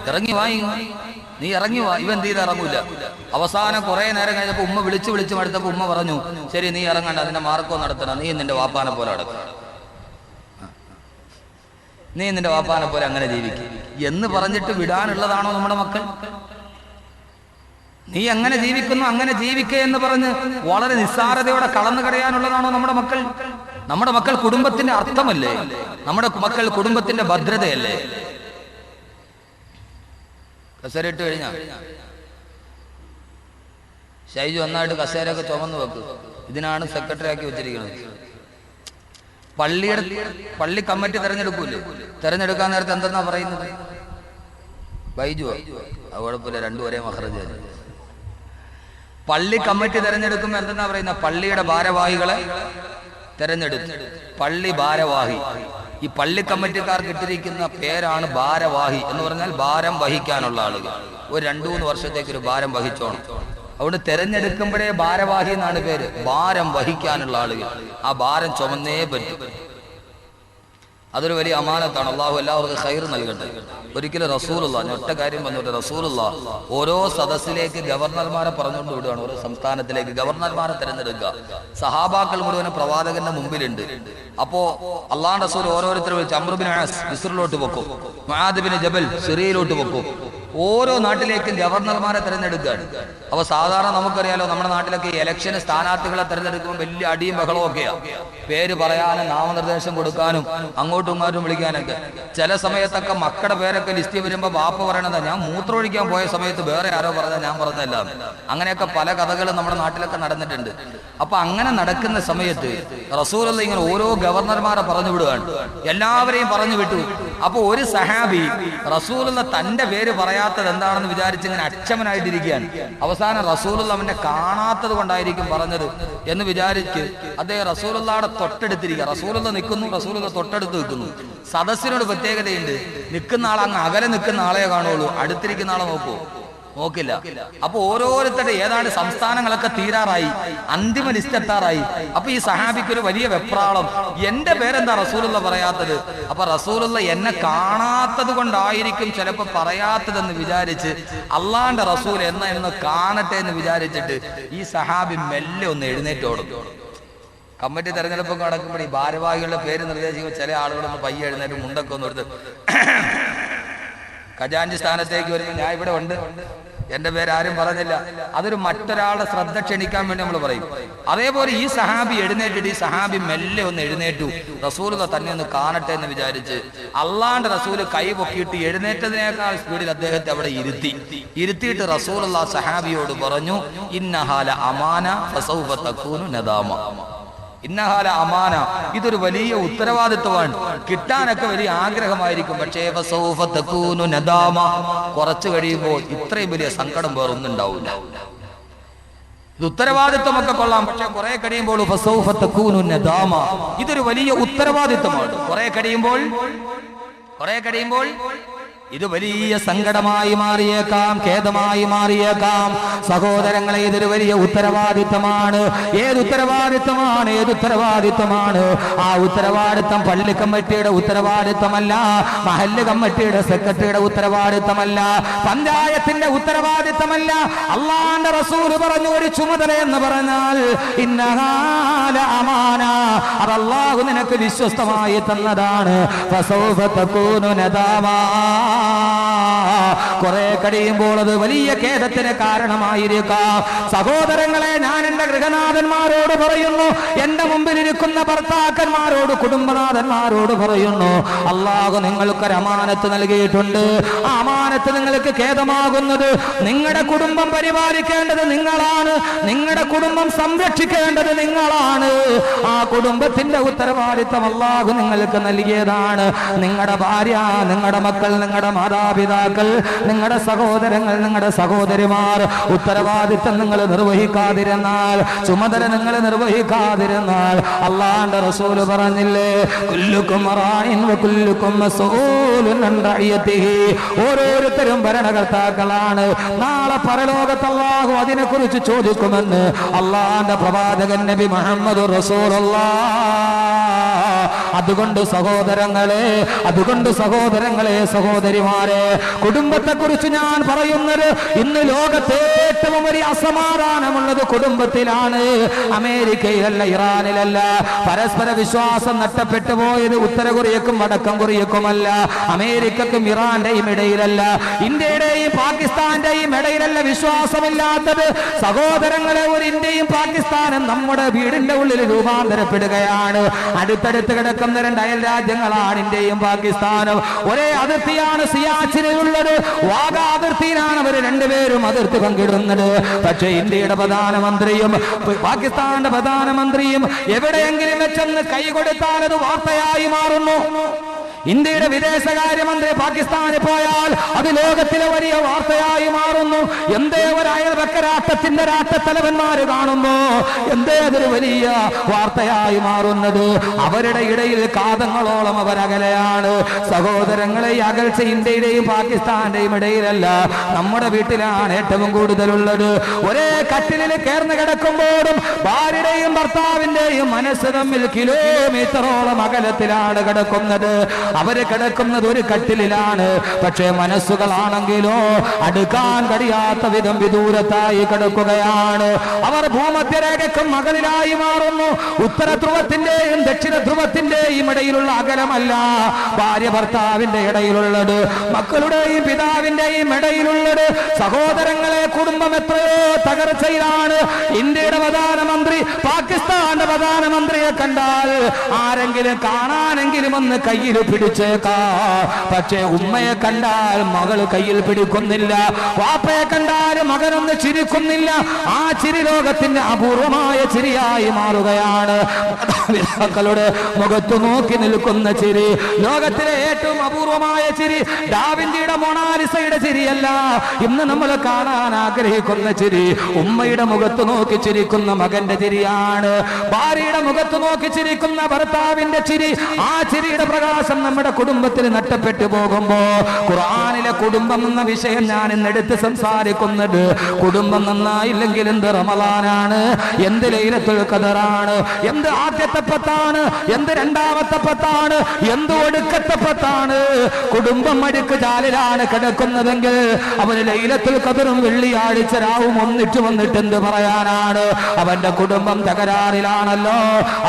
ഇറങ്ങി വാ, നീ ഇറങ്ങി വാ. ഇവൻ എന്ത് ചെയ്ത് ഇറങ്ങൂല. അവസാനം കുറെ നേരം കഴിഞ്ഞപ്പോ ഉമ്മ വിളിച്ച് മടുത്തപ്പോ ഉമ്മ പറഞ്ഞു, ശരി നീ ഇറങ്ങണ്ട, അതിന്റെ മാർക്കോ നടത്തണം, നീ നിന്റെ വാപ്പാനെ പോലെ അടക്കും, നീ നിന്റെ വാപ്പാനെ പോലെ അങ്ങനെ ജീവിക്കും എന്ന് പറഞ്ഞിട്ട് വിടാനുള്ളതാണോ നമ്മുടെ മക്കൾ? നീ എങ്ങനെ ജീവിക്കുന്നു അങ്ങനെ ജീവിക്കുക എന്ന് പറഞ്ഞ് വളരെ നിസ്സാരതയോടെ കളന്നു കളയാനുള്ളതാണോ നമ്മുടെ മക്കൾ? നമ്മുടെ മക്കൾ കുടുംബത്തിന്റെ അർത്ഥമല്ലേ? നമ്മുടെ മക്കൾ കുടുംബത്തിന്റെ ഭദ്രതയല്ലേ? കസേരയിട്ട് കഴിഞ്ഞാ ഷൈജു ഒന്നായിട്ട് കസേരയൊക്കെ ചുമന്ന് വെക്കും. ഇതിനാണ് സെക്രട്ടറി ആക്കി വെച്ചിരിക്കുന്നത്. പള്ളി കമ്മിറ്റി തെരഞ്ഞെടുക്കൂലേ? തെരഞ്ഞെടുക്കാൻ നേരത്തെ എന്തെന്നാ പറയുന്നത്? ബൈജു അത് കുഴപ്പമില്ല, രണ്ടും ഒരേ മഹ്റജ്. പള്ളി കമ്മിറ്റി തെരഞ്ഞെടുക്കുമ്പോൾ എന്തെന്നാ പറയുന്നത്? പള്ളിയുടെ ഭാരവാഹികളെ തെരഞ്ഞെടുത്തു. പള്ളി ഭാരവാഹി. ഈ പള്ളി കമ്മിറ്റിക്കാർക്ക് ഇട്ടിരിക്കുന്ന പേരാണ് ഭാരവാഹി എന്ന് പറഞ്ഞാൽ ഭാരം വഹിക്കാനുള്ള ആളുകൾ. ഒരു 2-3 വർഷത്തേക്ക് ഒരു ഭാരം വഹിച്ചോണം. അതുകൊണ്ട് തെരഞ്ഞെടുക്കുമ്പോഴേ ഭാരവാഹി എന്നാണ് പേര്. ഭാരം വഹിക്കാനുള്ള ആളുകൾ. ആ ഭാരം ചുമന്നേ പറ്റും. അതൊരു വലിയ അമാനത്താണ്. അള്ളാഹു എല്ലാവർക്കും ഖൈർ നൽകട്ടെ. ഒരിക്കലും റസൂലുള്ള, ഞാൻ ഒറ്റ കാര്യം പറഞ്ഞിട്ട്, റസൂലുള്ള ഓരോ സദസ്സിലേക്ക് ഗവർണർമാരെ പറഞ്ഞുകൊണ്ട് വിടുകയാണ്. ഓരോ സംസ്ഥാനത്തിലേക്ക് ഗവർണർമാരെ തിരഞ്ഞെടുക്കുക. സഹാബാക്കൾ മുഴുവൻ പ്രവാചകന്റെ മുമ്പിലുണ്ട്. അപ്പോ അള്ളാഹു റസൂൽ ഓരോരുത്തരും വിളിച്ച് അംർ ബിൻ ആസ് മിസ്റിലോട്ട് വെക്കും, മുആദ് ബിൻ ജബൽ സിറിയയിലോട്ട് വെക്കും. ഓരോ നാട്ടിലേക്കും ഗവർണർമാരെ തിരഞ്ഞെടുക്കുകയാണ്. അപ്പൊ സാധാരണ നമുക്കറിയാലോ, നമ്മുടെ നാട്ടിലൊക്കെ ഇലക്ഷന് സ്ഥാനാർത്ഥികളെ തിരഞ്ഞെടുക്കുമ്പോൾ വലിയ അടിയും ബഹളവും ഒക്കെയാണ്. പേര് പറയാനും നാമനിർദ്ദേശം കൊടുക്കാനും അങ്ങോട്ടും ഇങ്ങോട്ടും വിളിക്കാനൊക്കെ. ചില സമയത്തൊക്കെ മക്കളുടെ പേരൊക്കെ ലിസ്റ്റ് വരുമ്പോൾ ബാപ്പ പറയണതാ, ഞാൻ മൂത്രമൊഴിക്കാൻ പോയ സമയത്ത് വേറെ ആരോ പറഞ്ഞാൽ ഞാൻ പറഞ്ഞല്ല. അങ്ങനെയൊക്കെ പല കഥകളും നമ്മുടെ നാട്ടിലൊക്കെ നടന്നിട്ടുണ്ട്. അപ്പൊ അങ്ങനെ നടക്കുന്ന സമയത്ത് റസൂലുള്ള ഇങ്ങനെ ഓരോ ഗവർണർമാരെ പറഞ്ഞു വിടുകയാണ്. എല്ലാവരെയും പറഞ്ഞു വിട്ടു. അപ്പൊ ഒരു സഹാബി റസൂലുള്ള തന്റെ പേര് പറയാത്തത് എന്താണെന്ന് വിചാരിച്ച് ഇങ്ങനെ അക്ഷമനായിട്ടിരിക്കുകയാണ്. അവസാനം റസൂലുള്ള അവനെ കാണാത്തത് കൊണ്ടായിരിക്കും പറഞ്ഞത് എന്ന് വിചാരിച്ച് അദ്ദേഹം റസൂലുള്ളാടെ തൊട്ടടുത്തിരിക്കുക. റസൂലുള്ള നിൽക്കുന്നു, റസൂലുള്ള തൊട്ടടുത്ത് നിൽക്കുന്നു. സദസ്സിനോട് പ്രത്യേകതയുണ്ട്. നിൽക്കുന്ന ആൾ അങ്ങ് അകലെ നിൽക്കുന്ന ആളെ കാണുള്ളൂ, അടുത്തിരിക്കുന്ന ആളെ നോക്കില്ല. അപ്പൊ ഓരോരുത്തരുടെ ഏതാണ്ട് സംസ്ഥാനങ്ങളൊക്കെ തീരാറായി, അന്തിമ ലിസ്റ്റ് എത്താറായി. അപ്പൊ ഈ സഹാബിക്ക് ഒരു വലിയ വെപ്രാളം, എന്റെ പേരെന്താ റസൂലുള്ള പറയാത്തത്? അപ്പൊ റസൂലുള്ള എന്നെ കാണാത്തത് കൊണ്ടായിരിക്കും ചിലപ്പോ പറയാത്തതെന്ന് വിചാരിച്ച് അള്ളാന്റെ റസൂൽ എന്ന് കാണട്ടെ എന്ന് വിചാരിച്ചിട്ട് ഈ സഹാബി മെല്ലെ ഒന്ന് എഴുന്നേറ്റോടും. കമ്മിറ്റി തെരഞ്ഞെടുപ്പൊക്കെ നടക്കുമ്പോൾ ഈ ഭാരവാഹികളുടെ പേര് നിർദ്ദേശിക്കുമ്പോൾ ചില ആളുകളൊന്ന് പയ്യെ എഴുന്നേറ്റ് മുണ്ടൊക്കെ ഒന്ന് എടുത്ത് ഖജാൻജി സ്ഥാനത്തേക്ക് വരുമ്പോൾ ഞാൻ ഇവിടെ ഉണ്ട്, എന്റെ പേര് ആരും പറഞ്ഞില്ല. അതൊരു മറ്റൊരാളുടെ ശ്രദ്ധ ക്ഷണിക്കാൻ വേണ്ടി നമ്മൾ പറയും. അതേപോലെ ഈ സഹാബി എഴുന്നേറ്റിട്ട് ഈ സഹാബി മെല്ലെ ഒന്ന് എഴുന്നേറ്റു, റസൂലുള്ള തന്നെ ഒന്ന് കാണട്ടെ എന്ന് വിചാരിച്ച് അള്ളാന്റെ റസൂല് കൈ പൊക്കിയിട്ട് എഴുന്നേറ്റതിനേക്കാൾ സ്പീഡിൽ അദ്ദേഹത്തെ അവിടെ ഇരുത്തിയിട്ട് റസൂലുള്ള സഹാബിയോട് പറഞ്ഞു, ഇന്നഹാല അമാന ഫസൗഫ തകൂനു നദാമ. ഇന്നഹാല അമാന, ഇതൊരു വലിയ ഉത്തരവാദിത്വമാണ്. കിട്ടാനൊക്കെ വലിയ ആഗ്രഹമായിരിക്കും, പക്ഷേ ഫസൗഫ തകൂനു നദാമ, കുറച്ചു കഴിയുമ്പോൾ ഇത്രയും വലിയ സങ്കടം വേറൊന്നും ഉണ്ടാവില്ല. ഇത് ഉത്തരവാദിത്വമൊക്കെ കൊള്ളാം, പക്ഷെ കുറെ കഴിയുമ്പോൾ ഫസൗഫ തകൂനു നദാമ, ഇതൊരു വലിയ ഉത്തരവാദിത്വമാണ്. കുറെ കഴിയുമ്പോൾ ഇത് വലിയ സങ്കടമായി മാറിയേക്കാം, ഖേദമായി മാറിയേക്കാം. സഹോദരങ്ങളെ, ഇതൊരു വലിയ ഉത്തരവാദിത്തമാണ്. ഏതുത്തരവാദിത്തമാണ്? ആ ഉത്തരവാദിത്തം പള്ളി കമ്മിറ്റിയുടെ ഉത്തരവാദിത്തമല്ല, മഹല്ല് കമ്മിറ്റിയുടെ സെക്രട്ടറിയുടെ ഉത്തരവാദിത്തമല്ല, പഞ്ചായത്തിന്റെ ഉത്തരവാദിത്തമല്ല. അള്ളാന്റെ റസൂല് പറഞ്ഞു, ഒരു ചുമതല എന്ന് പറഞ്ഞാൽ ഇന്നഹാല അമാന, അത് അള്ളാഹു നിനക്ക് വിശ്വസ്തമായി തന്നതാണ്. ഫസൗഫ തകൂനു നദാമ, കുറെ കഴിയുമ്പോൾ അത് വലിയ ഖേദത്തിന് കാരണമായിരിക്കാം. സഹോദരങ്ങളെ, ഞാൻ എന്റെ ഗൃഹനാഥന്മാരോട് പറയുന്നു, എന്റെ മുമ്പിലിരിക്കുന്ന ഭർത്താക്കന്മാരോട്, കുടുംബനാഥന്മാരോട് പറയുന്നു, അല്ലാഹു നിങ്ങൾക്കൊരു അമാനത്ത് നൽകിയിട്ടുണ്ട്. ആ അമാനത്ത് നിങ്ങൾക്ക് ഖേദമാകുന്നത്, നിങ്ങളുടെ കുടുംബം പരിപാലിക്കേണ്ടത് നിങ്ങളാണ്, നിങ്ങളുടെ കുടുംബം സംരക്ഷിക്കേണ്ടത് നിങ്ങളാണ്. ആ കുടുംബത്തിന്റെ ഉത്തരവാദിത്തം അല്ലാഹു നിങ്ങൾക്ക് നൽകിയതാണ്. നിങ്ങളുടെ ഭാര്യ, നിങ്ങളുടെ മക്കൾ, നിങ്ങളുടെ മാതാപിതാക്കൾ, നിങ്ങളുടെ സഹോദരങ്ങൾ, നിങ്ങളുടെ സഹോദരിമാർ ഉത്തരവാദിത്തം നിങ്ങൾ നിർവഹിക്കാതിരുന്നാൽ, ചുമതല നിങ്ങൾ നിർവഹിക്കാതിരുന്നാൽ, അല്ലാഹുവിന്റെ റസൂൽ പറഞ്ഞില്ലേ, കുല്ലുക്കും റാഇൻ വ കുല്ലുക്കും മസ്ഊലുൻ അൻ റഅയതിഹി. ഓരോരുത്തരും ഭരണകർത്താക്കളാണ്. നാളെ പരലോകത്ത് അല്ലാഹു അതിനെക്കുറിച്ച് ചോദിക്കുമെന്ന് അല്ലാഹുവിന്റെ പ്രവാചകൻ നബി മുഹമ്മദ് റസൂലുള്ളാഹ്. അതുകൊണ്ട് സഹോദരങ്ങളെ, സഹോദരിമാരെ, കുടുംബത്തെ കുറിച്ച് ഞാൻ പറയുന്നത്, ഇന്ന് ലോകത്തെ ഏറ്റവും വലിയ അസമാധാനമുള്ളത് കുടുംബത്തിലാണ്. അമേരിക്കയിലല്ല, ഇറാനിലല്ല. പരസ്പര വിശ്വാസം നഷ്ടപ്പെട്ടു പോയത് ഉത്തര കൊറിയക്കും വടക്കം കൊറിയക്കുമല്ല, അമേരിക്കക്കും ഇറാന്റെയും ഇടയിലല്ല, ഇന്ത്യയുടെയും പാകിസ്ഥാന്റെയും ഇടയിലല്ല വിശ്വാസമില്ലാത്തത്. സഹോദരങ്ങളെ, ഒരു ഇന്ത്യയും പാകിസ്ഥാനും നമ്മുടെ വീടിന്റെ ഉള്ളിൽ രൂപാന്തരപ്പെടുകയാണ്. അടുത്തടുത്ത് കിടക്കുന്ന രണ്ട് അയൽ രാജ്യങ്ങളാണ് ഇന്ത്യയും പാകിസ്ഥാനും. ഒരേ അതിർത്തിയാണ് സിയാച്ചിനുള്ളത്. വാഗ അതിർത്തിയിലാണ് അവർ രണ്ടുപേരും അതിർത്തി പങ്കിടുന്നത്. പക്ഷേ ഇന്ത്യയുടെ പ്രധാനമന്ത്രിയും പാകിസ്ഥാന്റെ പ്രധാനമന്ത്രിയും എവിടെയെങ്കിലും വെച്ചെന്ന് കൈ കൊടുത്താൽ അത് വാർത്തയായി മാറുന്നു. ഇന്ത്യയുടെ വിദേശകാര്യമന്ത്രി പാകിസ്ഥാനിൽ പോയാൽ അത് ലോകത്തിലെ വലിയ വാർത്തയായി മാറുന്നു. എന്തേ ഒരു അയൽപക്ക രാഷ്ട്രത്തിന്റെ രാഷ്ട്രത്തലവന്മാര് കാണുമ്പോ എന്തേ അതൊരു വലിയ വാർത്തയായി മാറുന്നത്? അവരുടെ ഇടയിൽ കാതങ്ങളോളം അവരകലെയാണ്. സഹോദരങ്ങളെ, ഈ അകൽച്ച ഇന്ത്യയുടെയും പാകിസ്ഥാന്റെയും ഇടയിലല്ല, നമ്മുടെ വീട്ടിലാണ് ഏറ്റവും കൂടുതലുള്ളത്. ഒരേ കട്ടിലിൽ കേർന്ന് കിടക്കുമ്പോഴും ഭാര്യയുടെയും ഭർത്താവിന്റെയും മനസ്സ് തമ്മിൽ കിലോമീറ്ററോളം അകലത്തിലാണ് കിടക്കുന്നത്. അവര് കിടക്കുന്നത് ഒരു കട്ടിലാണ്, പക്ഷേ മനസ്സുകളാണെങ്കിലോ അടുക്കാൻ കഴിയാത്ത വിധം വിദൂരത്തായി കിടക്കുകയാണ്. അവർ ഭൂമധ്യരേഖയ്ക്കും മകളിലായി മാറുന്നു. ഉത്തര ധ്രുവത്തിന്റെയും ദക്ഷിണ ധ്രുവത്തിന്റെയും ഇടയിലുള്ള അകലമല്ല ഭാര്യ ഭർത്താവിന്റെ ഇടയിലുള്ളത്, മക്കളുടെയും പിതാവിന്റെയും ഇടയിലുള്ളത്. സഹോദരങ്ങളെ, കുടുംബം എത്രയോ തകർച്ചയിലാണ്. ഇന്ത്യയുടെ പ്രധാനമന്ത്രി പാകിസ്ഥാന്റെ പ്രധാനമന്ത്രിയെ കണ്ടാൽ ആരെങ്കിലും കാണാനെങ്കിലും ഒന്ന് കയ്യിൽ പിടിച്ചേക്കാ. പക്ഷേ ഉമ്മയെ കണ്ടാൽ മകൾ കയ്യിൽ പിടിക്കുന്നില്ല, വാപ്പയെ കണ്ടാൽ മകനൊന്ന് ചിരിക്കുന്നില്ല. ആ ചിരി ലോകത്തിന്റെ അപൂർവമായ ചിരിയായി മാറുകയാണ്. പിതാക്കളുടെ മുഖത്തു നോക്കി നിൽക്കുന്ന ചിരി ലോകത്തിലെ ഏറ്റവും അപൂർവമായ ചിരി. ഡാവിഞ്ചിയുടെ മൊണാലിസയുടെ ചിരിയല്ല ഇന്ന് നമ്മൾ കാണാൻ ആഗ്രഹിക്കുന്ന ചിരി. ഉമ്മയുടെ മുഖത്ത് നോക്കി ചിരിക്കുന്ന മകന്റെ ചിരിയാണ്. ഭാര്യയുടെ മുഖത്ത് നോക്കി ചിരിക്കുന്ന ഭർത്താവിന്റെ ചിരി. ആ ചിരിയുടെ പ്രകാശം നമ്മുടെ കുടുംബത്തിൽ നഷ്ടപ്പെട്ടു പോകുമ്പോ, ഖുർആനിലെ കുടുംബം എന്ന വിഷയം ഞാൻ ഇന്ന് എടുത്ത് സംസാരിക്കുന്നത്, കുടുംബം നന്നായില്ലെങ്കിൽ എന്ത് റമളാനാണ്, എന്ത് ലൈലത്തുൽ ഖദറാണ്, എന്ത് ആദ്യത്തെ പത്താണ്, എന്ത് രണ്ടാമത്തെ പത്താണ്, എന്ത് ഒടുക്കത്തെ പത്താണ്. കുടുംബം മടുക്ക് ജാലിലാണ് കിടക്കുന്നതെങ്കിൽ അവന് ലൈലത്തുൽ ഖദറും വെള്ളിയാഴ്ച രാവും ഒന്നിട്ട് വന്നിട്ട് എന്ത് പറയാനാണ്? അവന്റെ കുടുംബം തകരാറിലാണല്ലോ,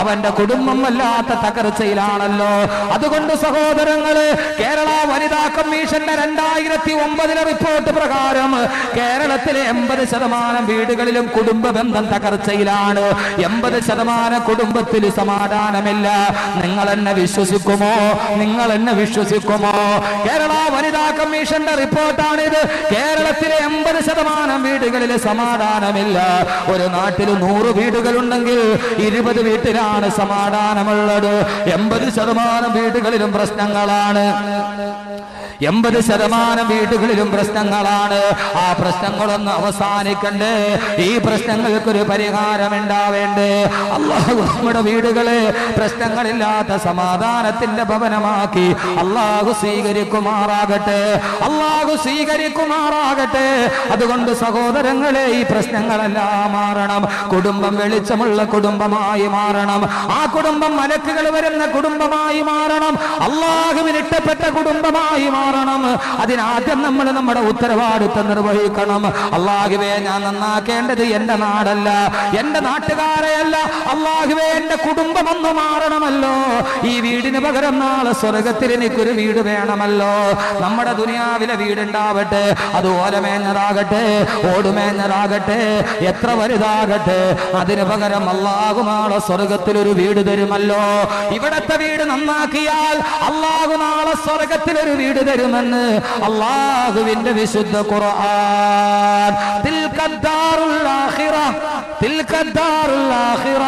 അവന്റെ കുടുംബം വല്ലാത്ത തകർച്ചയിലാണല്ലോ. അതുകൊണ്ട് സഹോദരങ്ങളെ, കേരള വനിതാ കമ്മീഷന്റെ 2009 റിപ്പോർട്ട് പ്രകാരം കേരളത്തിലെ 80% വീടുകളിലും കുടുംബ ബന്ധം തകർച്ചയിലാണ്. 80% കുടുംബത്തിൽ സമാധാനമില്ല. നിങ്ങൾ എന്നെ വിശ്വസിക്കുമോ? നിങ്ങൾ എന്നെ വിശ്വസിക്കുമോ? കേരള വനിതാ കമ്മീഷന്റെ റിപ്പോർട്ടാണിത്. കേരളത്തിലെ 80% വീടുകളിൽ സമാധാനമില്ല. ഒരു നാട്ടിൽ 100 വീടുകളുണ്ടെങ്കിൽ 20 വീട്ടിലാണ് സമാധാനമുള്ളത്. 80% വീടുകളിലും പ്രശ്നങ്ങളാണ്. 80% വീടുകളിലും പ്രശ്നങ്ങളാണ്. ആ പ്രശ്നങ്ങളൊന്ന് അവസാനിക്കണ്ടേ? ഈ പ്രശ്നങ്ങൾക്കൊരു പരിഹാരം ഉണ്ടാവേണ്ടേ? അല്ലാഹു നമ്മുടെ വീടുകളെ പ്രശ്നങ്ങളില്ലാത്ത സമാധാനത്തിന്റെ ഭവനമാക്കി അല്ലാഹു സ്വീകരിക്കുമാറാകട്ടെ. അല്ലാഹു സ്വീകരിക്കുമാറാകട്ടെ. അതുകൊണ്ട് സഹോദരങ്ങളെ, ഈ പ്രശ്നങ്ങളെല്ലാം മാറണം. കുടുംബം വെളിച്ചമുള്ള കുടുംബമായി മാറണം. ആ കുടുംബം മലക്കുകൾ വരുന്ന കുടുംബമായി മാറണം. അല്ലാഹുവിന് ഇഷ്ടപ്പെട്ട കുടുംബമായി മാറണം. മാറണം. അതിനാദ്യം നമ്മൾ നമ്മുടെ ഉത്തരവാദിത്വം നിർവഹിക്കണം. അല്ലാഹുവേ, ഞാൻ നന്നാക്കേണ്ടത് എന്റെ നാടല്ല, എന്റെ നാട്ടുകാരെയല്ല. അല്ലാഹുവേ, എന്റെ കുടുംബം ഒന്ന് മാറണമല്ലോ. ഈ വീടിന് പകരം നാളെ സ്വർഗത്തിൽ എനിക്കൊരു വീട് വേണമല്ലോ. നമ്മുടെ ദുനിയാവിലെ വീടുണ്ടാവട്ടെ, അത് ഓലമേഞ്ഞതാകട്ടെ, ഓടുമേഞ്ഞതാകട്ടെ, എത്ര വലുതാകട്ടെ, അതിന് പകരം അല്ലാഹു നാളെ സ്വർഗത്തിൽ ഒരു വീട് തരുമല്ലോ. ഇവിടത്തെ വീട് നന്നാക്കിയാൽ അല്ലാഹു നാളെ സ്വർഗത്തിൽ ഒരു വീട് തരുമെന്ന് അല്ലാഹുവിന്റെ വിശുദ്ധ ഖുർആൻ. തിൽകദ്ദാറുൽ ആഖിറ, തിൽകദ്ദാറുൽ ആഖിറ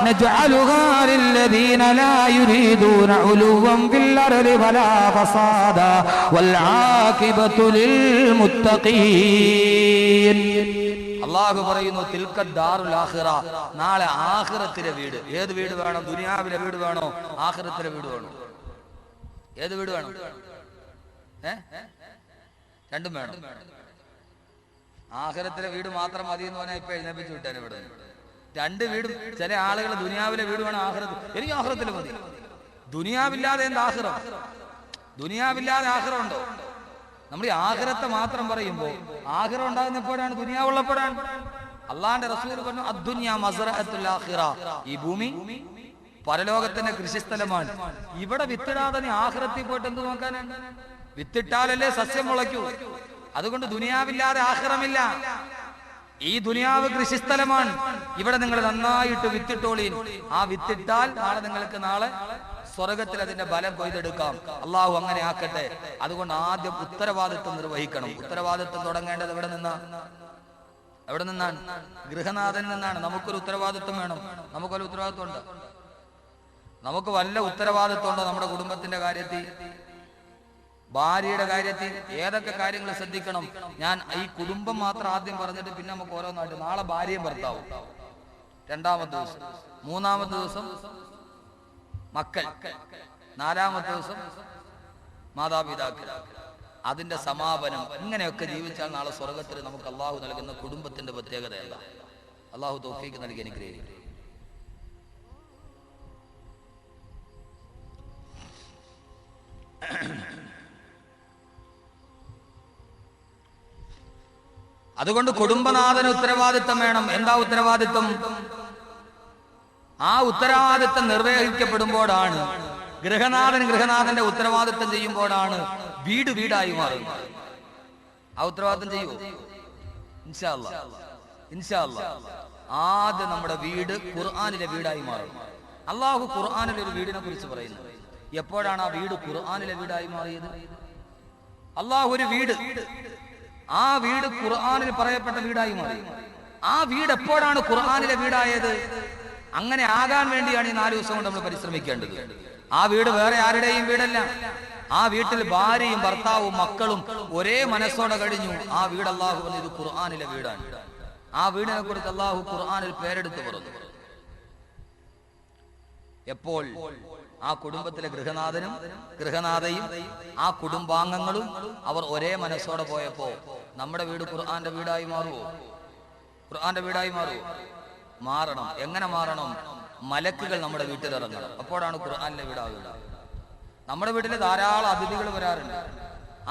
നജ്അലുഹാ ലില്ലദീന ലാ യുരീദൂന ഉലുവൻ ഫിൽ അർളി വലാ ഫസാദ വൽ ആഖിബതു ലിൽ മുത്തഖീൻ. അല്ലാഹു പറയുന്നു, തിൽകദ്ദാറുൽ ആഖിറ, നാളെ ആഖിറത്തിലെ വീട്. ഏത് വീട് വേണം? ദുനിയാവിലെ വീട് വേണോ, ആഖിറത്തിലെ വീട് വേണോ? ഏത് വീട് വേണം? രണ്ടും വേണം. ആഖിറത്തിലെ വീട് മാത്രം മതി എന്ന് പറഞ്ഞാൽ ഇപ്പൊ എഴുന്നേപ്പിച്ചു വിട്ടാൻ ഇവിടെ. രണ്ട് വീടും. ചില ആളുകൾ ദുനിയാവിലെ വീട് വേണം, ആഖിറത്ത്. എനിക്ക് ആഖിറത്തില് മതി. ദുനിയാവില്ലാതെ എന്താ ആഖിറം? ദുനിയാവില്ലാതെ ആഖിറം ഉണ്ടോ? നമ്മൾ ഈ ആഖിറത്തെ മാത്രം പറയുമ്പോൾ ആഖിറം ഉണ്ടാകുന്നപ്പോഴാണ്, ദുനിയാവുള്ളപ്പോഴാണ്. അള്ളാന്റെ റസൂൽ പറഞ്ഞു, അദ്ദുനിയ മസ്റഅത്തുൽ ആഖിറ, ഈ ഭൂമി പരലോകത്തിന്റെ കൃഷിസ്ഥലമാണ്. ഇവിടെ വിത്തിടാതെ നീ ആഖിറത്തിൽ പോയിട്ട് എന്ത് നോക്കാനാണ്? വിത്തിട്ടാലല്ലേ സസ്യം മുളയ്ക്കൂ. അതുകൊണ്ട് ദുനിയാവില്ലാതെ ആഖിറമില്ല. ഈ ദുനിയാവ് കൃഷിസ്ഥലമാണ്. ഇവിടെ നിങ്ങൾ നന്നായിട്ട് വിത്തിട്ടോളീൻ. ആ വിത്തിട്ടാൽ നാളെ നിങ്ങൾക്ക് നാളെ സ്വർഗത്തിൽ അതിന്റെ ബലം കൊയ്തെടുക്കാം. അള്ളാഹു അങ്ങനെ ആക്കട്ടെ. അതുകൊണ്ട് ആദ്യം ഉത്തരവാദിത്വം നിർവഹിക്കണം. ഉത്തരവാദിത്വം തുടങ്ങേണ്ടത് എവിടെ നിന്നാണ്? എവിടെ നിന്നാണ്? ഗൃഹനാഥനിൽ നിന്നാണ്. നമുക്കൊരു ഉത്തരവാദിത്വം വേണം. നമുക്കൊരു ഉത്തരവാദിത്വം ഉണ്ട്. നമുക്ക് വല്ല ഉത്തരവാദിത്വം ഉണ്ടോ നമ്മുടെ കുടുംബത്തിന്റെ കാര്യത്തിൽ, ഭാര്യയുടെ കാര്യത്തിൽ? ഏതൊക്കെ കാര്യങ്ങൾ ശ്രദ്ധിക്കണം? ഞാൻ ഈ കുടുംബം മാത്രം ആദ്യം പറഞ്ഞിട്ട് പിന്നെ നമുക്ക് ഓരോന്നായിട്ട്. നാളെ ഭാര്യയും ഭർത്താവും, രണ്ടാമത്തെ ദിവസം, മൂന്നാമത്തെ ദിവസം മക്കൾ, നാലാമത്തെ ദിവസം മാതാപിതാക്കൾ, അതിന്റെ സമാപനം. ഇങ്ങനെയൊക്കെ ജീവിച്ചാൽ നാളെ സ്വർഗത്തിൽ നമുക്ക് അള്ളാഹു നൽകുന്ന കുടുംബത്തിന്റെ പ്രത്യേകതയല്ല. അള്ളാഹു തൗഫീഖ് നൽകി അനുഗ്രഹിക്കട്ടെ. അതുകൊണ്ട് കുടുംബനാഥന് ഉത്തരവാദിത്വം വേണം. എന്താ ഉത്തരവാദിത്വം? ആ ഉത്തരവാദിത്വം നിർവഹിക്കപ്പെടുമ്പോഴാണ്, ഗൃഹനാഥന്റെ ഉത്തരവാദിത്വം ചെയ്യുമ്പോഴാണ് വീട് വീടായി മാറുന്നത്. ആ ഉത്തരവാദിത്വം ചെയ്യുമോ? ഇൻഷാ അല്ലാഹ്, ഇൻഷാ അല്ലാഹ്. ആദ്യം നമ്മുടെ വീട് ഖുർആനിലെ വീടായി മാറും. അള്ളാഹു ഖുർആനിലെ ഒരു വീടിനെ കുറിച്ച് പറയുന്നു. എപ്പോഴാണ് ആ വീട് ഖുർആനിലെ വീടായി മാറിയത്? അള്ളാഹു ഒരു വീട്, ആ വീട് ഖുർആനിൽ പറയപ്പെട്ട വീടായി മാറി. ആ വീട് എപ്പോഴാണ് ഖുർആനിലെ വീടായത്? അങ്ങനെ ആകാൻ വേണ്ടിയാണ് ഈ 4 ദിവസം കൊണ്ട് നമ്മൾ പരിശ്രമിക്കേണ്ടത്. ആ വീട് വേറെ ആരുടെയും വീടല്ല. ആ വീട്ടിൽ ഭാര്യയും ഭർത്താവും മക്കളും ഒരേ മനസ്സോടെ കഴിഞ്ഞു. ആ വീട് അള്ളാഹു പറഞ്ഞു, ഇത് ഖുർആനിലെ വീടാണ്. ആ വീടിനെ കുറിച്ച് അള്ളാഹു ഖുർആനിൽ പേരെടുത്ത് പറഞ്ഞു. എപ്പോൾ ആ കുടുംബത്തിലെ ഗൃഹനാഥനും ഗൃഹനാഥയും ആ കുടുംബാംഗങ്ങളും അവർ ഒരേ മനസ്സോടെ പോയപ്പോ നമ്മുടെ വീട് ഖുർആന്റെ വീടായി മാറുമോ? ഖുർആന്റെ വീടായി മാറുമോ? മാറണം. എങ്ങനെ മാറണം? മലക്കുകൾ നമ്മുടെ വീട്ടിൽ ഇറങ്ങണം. അപ്പോഴാണ് ഖുർആനിലെ വീടാവുക. നമ്മുടെ വീട്ടിൽ ധാരാളം അതിഥികൾ വരാറുണ്ട്.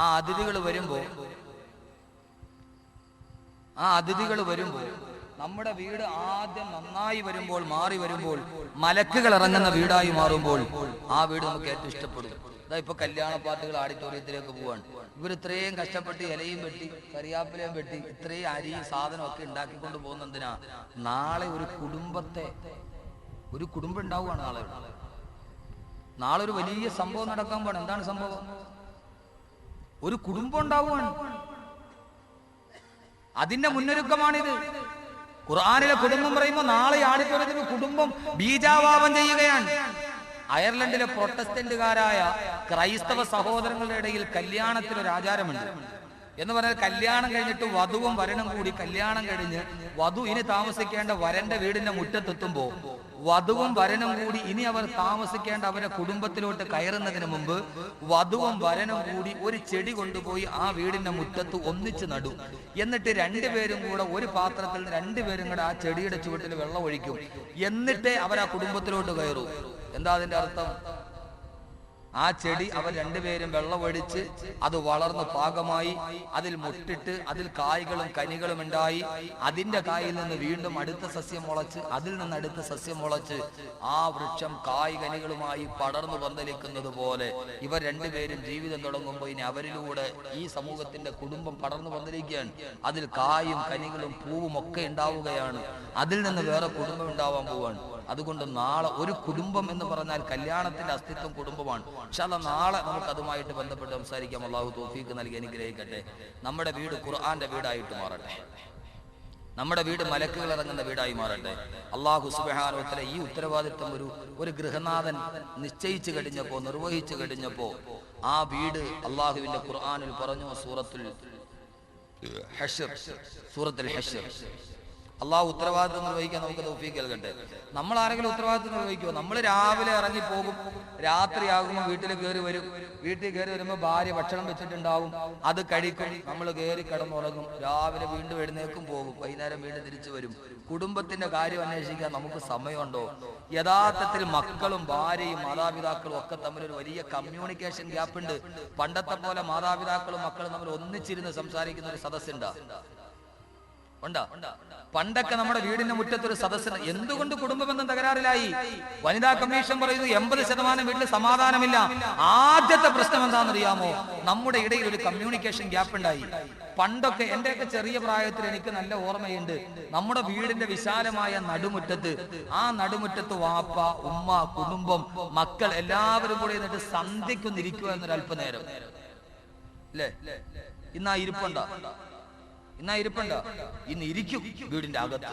ആ അതിഥികൾ വരുമ്പോൾ നമ്മുടെ വീട് ആദ്യം നന്നായി വരുമ്പോൾ, മാറി വരുമ്പോൾ, മലക്കുകൾ ഇറങ്ങുന്ന വീടായി മാറുമ്പോൾ ആ വീട് നമുക്ക് ഏറ്റവും ഇഷ്ടപ്പെടും. ഇതാ ഇപ്പൊ കല്യാണ പാർട്ടികൾ ഓഡിറ്റോറിയത്തിലേക്ക് പോവാണ്. ഇവർ ഇത്രയും കഷ്ടപ്പെട്ട് ഇലയും വെട്ടി കരിയാപ്പിലയും വെട്ടി ഇത്രയും അരിയും സാധനമൊക്കെ ഉണ്ടാക്കിക്കൊണ്ട് പോകുന്നതിനാ? നാളെ ഒരു കുടുംബം ഉണ്ടാവുകയാണ്. നാളെ ഒരു വലിയ സംഭവം നടക്കാൻ പോകണം. എന്താണ് സംഭവം? ഒരു കുടുംബം ഉണ്ടാവുകയാണ്. അതിന്റെ മുന്നൊരുക്കമാണിത്. ഖുർആനിലെ കുടുംബം പറയുമ്പോൾ നാളെ ആഡിറ്റോറിയത്തിൽ കുടുംബം ബീജാവാപം ചെയ്യുകയാണ്. അയർലൻഡിലെ പ്രൊട്ടസ്റ്റന്റുകാരായ ക്രൈസ്തവ സഹോദരങ്ങളുടെ ഇടയിൽ കല്യാണത്തിലൊരു ആചാരമുണ്ട്. എന്ന് പറഞ്ഞാൽ കല്യാണം കഴിഞ്ഞിട്ട് വധുവും വരനും കൂടി കല്യാണം കഴിഞ്ഞ് വധു ഇനി താമസിക്കേണ്ട വരന്റെ വീടിന്റെ മുറ്റത്തെത്തുമ്പോ വധുവും വരനും കൂടി ഇനി അവർ താമസിക്കേണ്ട അവരുടെ കുടുംബത്തിലോട്ട് കയറുന്നതിന് മുമ്പ് വധുവും വരനും കൂടി ഒരു ചെടി കൊണ്ടുപോയി ആ വീടിന്റെ മുറ്റത്ത് ഒന്നിച്ച് നടും. എന്നിട്ട് രണ്ടുപേരും കൂടെ ഒരു പാത്രത്തിൽ നിന്ന് രണ്ടുപേരും കൂടെ ആ ചെടിയുടെ ചുവട്ടിൽ വെള്ളം ഒഴിക്കും. എന്നിട്ടേ അവർ ആ കുടുംബത്തിലോട്ട് കയറൂ. എന്താ അതിന്റെ അർത്ഥം? ആ ചെടി അവർ രണ്ടുപേരും വെള്ളമൊഴിച്ച് അത് വളർന്ന് പാകമായി അതിൽ മുട്ടിട്ട് അതിൽ കായ്കളും കനികളും ഉണ്ടായി അതിന്റെ കായിൽ നിന്ന് വീണ്ടും അടുത്ത സസ്യം മുളച്ച് അതിൽ നിന്ന് അടുത്ത സസ്യം മുളച്ച് ആ വൃക്ഷം കായ് കനികളുമായി പടർന്നു പന്തലിക്കുന്നത് പോലെ ഇവർ രണ്ടുപേരും ജീവിതം തുടങ്ങുമ്പോൾ ഇനി അവരിലൂടെ ഈ സമൂഹത്തിന്റെ കുടുംബം പടർന്നു പന്തലിക്കുകയാണ്. അതിൽ കായും കനികളും പൂവും ഒക്കെ ഉണ്ടാവുകയാണ്. അതിൽ നിന്ന് വേറെ കുടുംബം ഉണ്ടാവാൻ പോവാണ്. അതുകൊണ്ട് നാളെ ഒരു കുടുംബം എന്ന് പറഞ്ഞാൽ കല്യാണത്തിന്റെ അസ്തിത്വം കുടുംബമാണ്. പക്ഷെ അത് നാളെ നമുക്ക് അതുമായിട്ട് ബന്ധപ്പെട്ട് സംസാരിക്കാം. അള്ളാഹു തൗഫീഖ് നൽകി അനുഗ്രഹിക്കട്ടെ. നമ്മുടെ വീട് ഖുർആന്റെ വീടായിട്ട് മാറട്ടെ. നമ്മുടെ വീട് മലക്കുകൾ ഇറങ്ങുന്ന വീടായി മാറട്ടെ. അള്ളാഹു സുബ്ഹാനഹു വ തആല ഈ ഉത്തരവാദിത്വം ഒരു ഗൃഹനാഥൻ നിശ്ചയിച്ചു കഴിഞ്ഞപ്പോ, നിർവഹിച്ചു കഴിഞ്ഞപ്പോ ആ വീട് അള്ളാഹുവിന്റെ ഖുർആനിൽ പറഞ്ഞു. സൂറത്തുൽ ഹശ്ർ അള്ളാഹു ഉത്തരവാദിത്വം നിർവഹിക്കാൻ നമുക്ക് തൗഫീഖ് നൽകട്ടെ. നമ്മൾ ആരെങ്കിലും ഉത്തരവാദിത്വം നിർവഹിക്കുമോ? നമ്മൾ രാവിലെ ഇറങ്ങി പോകും, രാത്രിയാകുമ്പോൾ വീട്ടിൽ കയറി വരും. വീട്ടിൽ കയറി വരുമ്പോൾ ഭാര്യ ഭക്ഷണം വെച്ചിട്ടുണ്ടാവും, അത് കഴിക്കും, നമ്മൾ കയറി കിടന്നുറങ്ങും. രാവിലെ വീണ്ടും എഴുന്നേക്കും, പോകും, വൈകുന്നേരം വീണ്ടും തിരിച്ചു വരും. കുടുംബത്തിന്റെ കാര്യം അന്വേഷിക്കാൻ നമുക്ക് സമയമുണ്ടോ? യഥാർത്ഥത്തിൽ മക്കളും ഭാര്യയും മാതാപിതാക്കളും ഒക്കെ തമ്മിൽ ഒരു വലിയ കമ്മ്യൂണിക്കേഷൻ ഗ്യാപ്പ് ഉണ്ട്. പണ്ടത്തെ പോലെ മാതാപിതാക്കളും മക്കളും തമ്മിൽ ഒന്നിച്ചിരുന്ന് സംസാരിക്കുന്ന ഒരു സദസ്സുണ്ടാ? പണ്ടൊക്കെ നമ്മുടെ വീടിന്റെ മുറ്റത്തൊരു സദസ്സ്. എന്തുകൊണ്ട് കുടുംബബന്ധം തകരാറിലായി? വനിതാ കമ്മീഷൻ പറയുന്നു 80% വീട്ടിൽ സമാധാനമില്ല. ആദ്യത്തെ പ്രശ്നം എന്താണെന്നറിയാമോ? നമ്മുടെ ഇടയിൽ ഒരു കമ്മ്യൂണിക്കേഷൻ ഗ്യാപ്പ് ഉണ്ടായി. പണ്ടൊക്കെ എന്റെയൊക്കെ ചെറിയ പ്രായത്തിൽ എനിക്ക് നല്ല ഓർമ്മയുണ്ട്. നമ്മുടെ വീടിന്റെ വിശാലമായ നടുമുറ്റത്ത്, ആ നടുമുറ്റത്ത് വാപ്പ, ഉമ്മ, കുടുംബം, മക്കൾ എല്ലാവരും കൂടെ എന്നിട്ട് സന്ധ്യക്കൊന്നിരിക്കുക എന്നൊരു അല്പനേരം അല്ലേ? ഇന്നാ ഇരിപ്പുണ്ട? ഇന്ന് ഇരിക്കും വീടിന്റെ അകത്ത്.